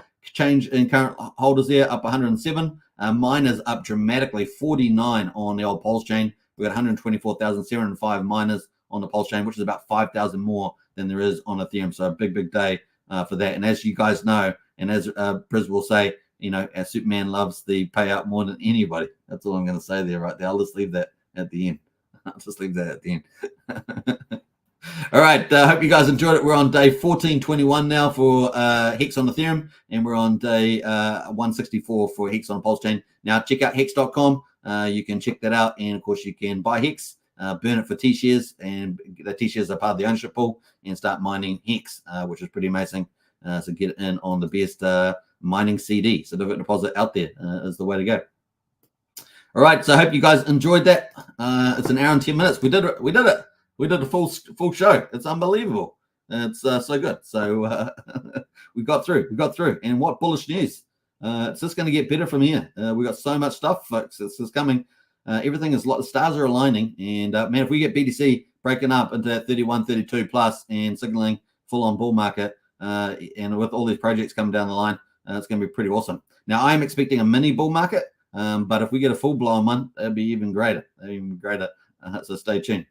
in current holders there, up 107. Miners up dramatically, 49 on the old Pulse chain. We've got 124,705 miners on the Pulse chain, which is about 5,000 more than there is on Ethereum. So a big day for that. And as you guys know, and as Briz will say, our Superman loves the payout more than anybody. That's all I'm going to say there right there. I'll just leave that at the end. All right. Hope you guys enjoyed it. We're on day 1421 now for Hex on Ethereum, and we're on day 164 for Hex on Pulse chain. Now, check out hex.com. You can check that out. And, of course, you can buy Hex, burn it for T-shares, and the T-shares are part of the ownership pool, and start mining Hex, which is pretty amazing. So get in on the best mining CD. Certificate deposit out there is the way to go. All right. So I hope you guys enjoyed that. It's an hour and 10 minutes. We did it. We did a full show. It's unbelievable. It's so good. So we got through. And what bullish news. It's just going to get better from here. We got so much stuff, folks. It's just coming. Everything is, the stars are aligning. And, man, if we get BTC breaking up into that 31, 32 plus and signaling full-on bull market, and with all these projects coming down the line, it's going to be pretty awesome. Now, I am expecting a mini bull market, but if we get a full-blown one, that'd be even greater. So stay tuned.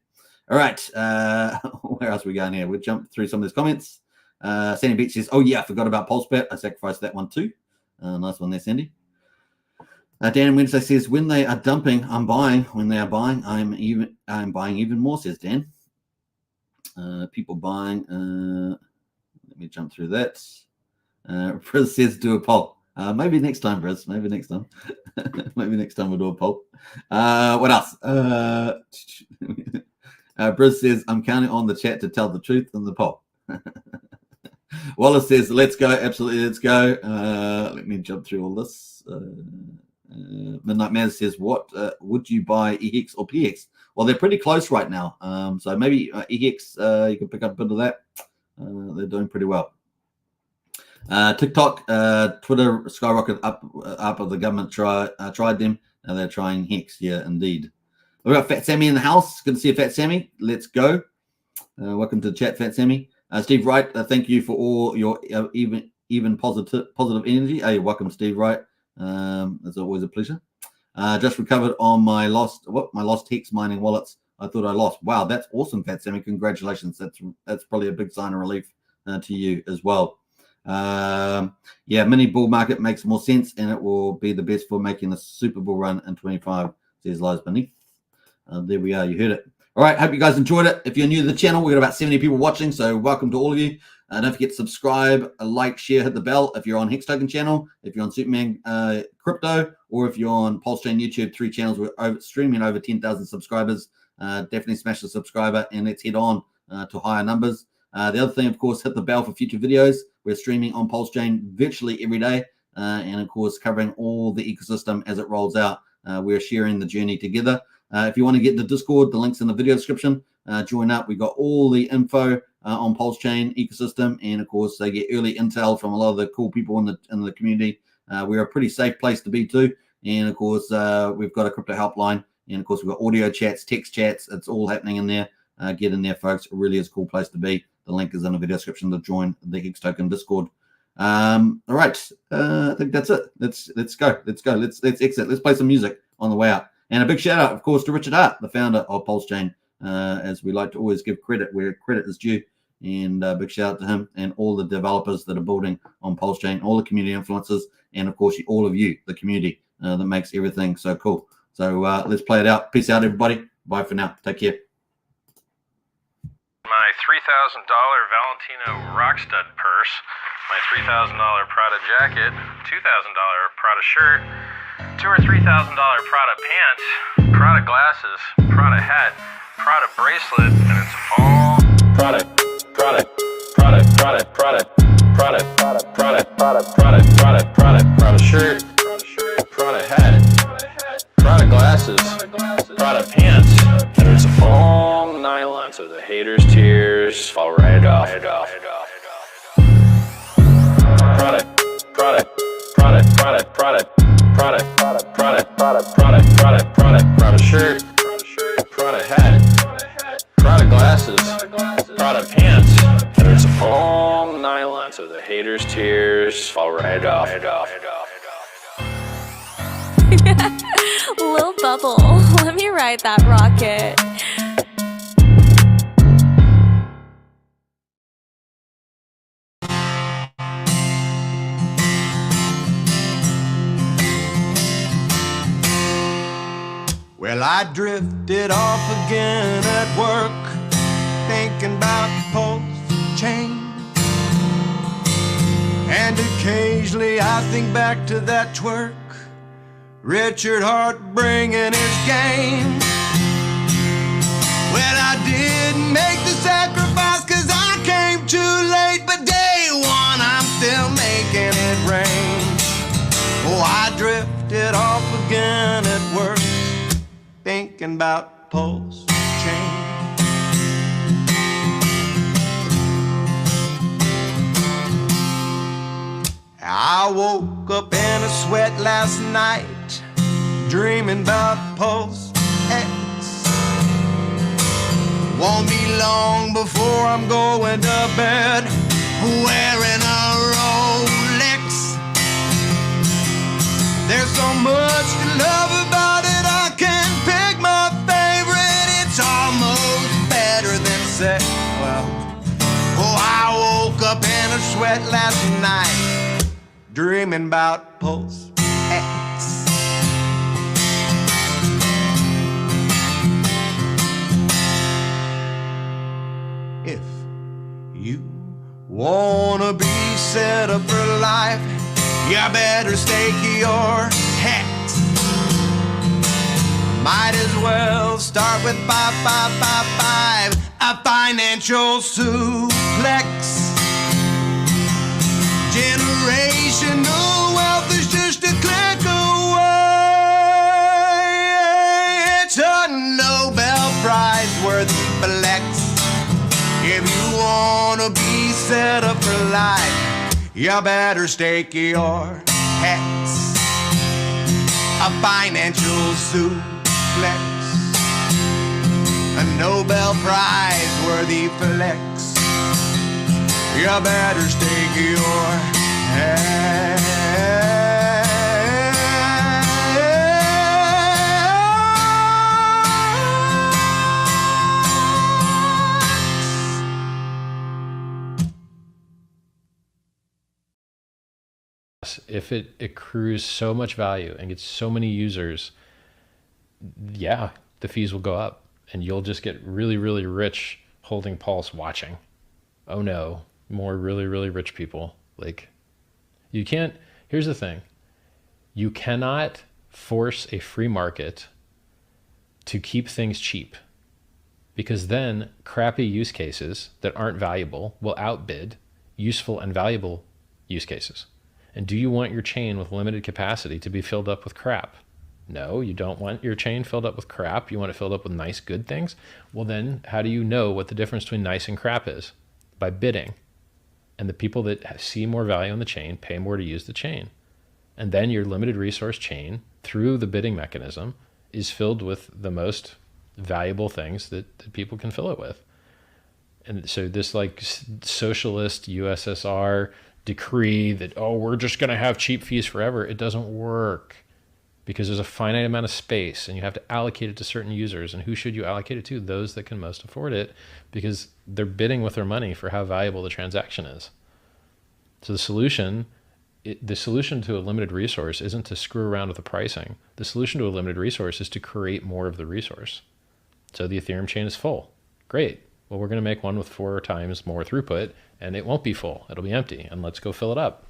All right. Where else are we going here? We'll jump through some of these comments. Sandy Beach says, oh, yeah, I forgot about PulseBet. I sacrificed that one too. Nice one there, Sandy. Dan Wednesday says, when they are dumping, I'm buying. When they are buying, I'm buying even more, says Dan. People buying. Let me jump through that. Briz says, do a poll. Maybe next time, Briz. Maybe next time. Maybe next time we'll do a poll. What else? Briz says, I'm counting on the chat to tell the truth in the poll. Wallace says, let's go. Absolutely, let's go. Let me jump through all this. Midnight Man says, what would you buy, EX or PX? Well, they're pretty close right now. So maybe EX, you can pick up a bit of that. They're doing pretty well. TikTok, Twitter skyrocketed up of the government tried them. Now they're trying Hex. Yeah, indeed. We've got Fat Sammy in the house. Good to see you, Fat Sammy. Let's go. Welcome to the chat, Fat Sammy. Steve Wright, thank you for all your even positive energy. Hey, welcome, Steve Wright. It's always a pleasure. Just recovered on my lost Hex mining wallets. I thought I lost. Wow, that's awesome, Fat Sammy. Congratulations. That's probably a big sign of relief to you as well. Yeah, mini bull market makes more sense, and it will be the best for making the Super Bull run in 25. Says lies beneath. There we are. You heard it. All right. Hope you guys enjoyed it. If you're new to the channel, we've got about 70 people watching, so welcome to all of you. Don't forget to subscribe, like, share, hit the bell if you're on Hex Token channel, if you're on Superman Crypto, or if you're on Pulsechain YouTube. 3 channels. We're streaming over 10,000 subscribers. Definitely smash the subscriber, and let's head on to higher numbers. The other thing, of course, hit the bell for future videos. We're streaming on Pulsechain virtually every day, and of course, covering all the ecosystem as it rolls out. We're sharing the journey together. If you want to get the Discord, the link's in the video description. Join up. We got all the info on Pulsechain ecosystem, and of course, they get early intel from a lot of the cool people in the community. We're a pretty safe place to be too, and of course, we've got a crypto helpline, and of course, we've got audio chats, text chats. It's all happening in there. Get in there, folks. It really is a cool place to be. The link is in the video description to join the Hex Token Discord. All right, I think that's it. Let's go. Let's exit. Let's play some music on the way out. And a big shout out, of course, to Richard Hart, the founder of Pulsechain, as we like to always give credit where credit is due. And big shout out to him and all the developers that are building on Pulsechain, all the community influencers, and of course, all of you, the community that makes everything so cool. So let's play it out. Peace out, everybody. Bye for now. Take care. My $3,000 Valentino Rockstud purse, my $3,000 Prada jacket, $2,000 Prada shirt, $2,000 or $3,000 Prada pants, Prada glasses, Prada hat, Prada bracelet, and it's all Prada, Prada, Prada, Prada, Prada, Prada, Prada, Prada, Prada, Prada, Prada, Prada, Prada shirt, Prada hat, Prada glasses, Prada pants, and it's all nylon, so the haters' tears fall right off. Prada, Prada, Prada, Prada, Prada, Prada, Prada, Prada, Prada, Prada, Prada, Prada shirt, Prada hat, Prada glasses, Prada pants, and it's all nylon, so the haters' tears fall right off. Lil Bubble, let me ride that rocket. Well, I drifted off again at work, thinking about Pulsechain. And occasionally I think back to that twerk, Richard Hart bringing his game. Well, I didn't make the sacrifice 'cause I came too late, but day one I'm still making it rain. Oh, I drifted off again at work, thinking about Pulsechain. I woke up in a sweat last night, dreaming about PLSX. Won't be long before I'm going to bed, wearing a Rolex. There's so much to love about it, I can't pick my favorite. It's almost bad. sweat last night, dreaming about Pulsechain. If you wanna be set up for life, you better stake your Hex. Might as well start with 5, a financial suplex. Generational wealth is just a click away. It's a Nobel Prize worthy flex. If you wanna be set up for life, you better stake your Hex. A financial suplex, a Nobel Prize worthy flex. You better stake your Hex. If it accrues so much value and gets so many users, yeah, the fees will go up and you'll just get really, really rich holding Pulse watching. Oh no, more really, really rich people. Like, you can't, here's the thing. You cannot force a free market to keep things cheap, because then crappy use cases that aren't valuable will outbid useful and valuable use cases. And do you want your chain with limited capacity to be filled up with crap? No, you don't want your chain filled up with crap. You want it filled up with nice, good things. Well, then how do you know what the difference between nice and crap is? By bidding. And the people that see more value in the chain pay more to use the chain. And then your limited resource chain, through the bidding mechanism, is filled with the most valuable things that people can fill it with. And so this like socialist USSR decree that, oh, we're just going to have cheap fees forever, it doesn't work, because there's a finite amount of space and you have to allocate it to certain users. And who should you allocate it to? Those that can most afford it, because they're bidding with their money for how valuable the transaction is. So the solution to a limited resource isn't to screw around with the pricing. The solution to a limited resource is to create more of the resource. So the Ethereum chain is full. Great. Well, we're going to make one with 4 times more throughput, and it won't be full. It'll be empty, and let's go fill it up.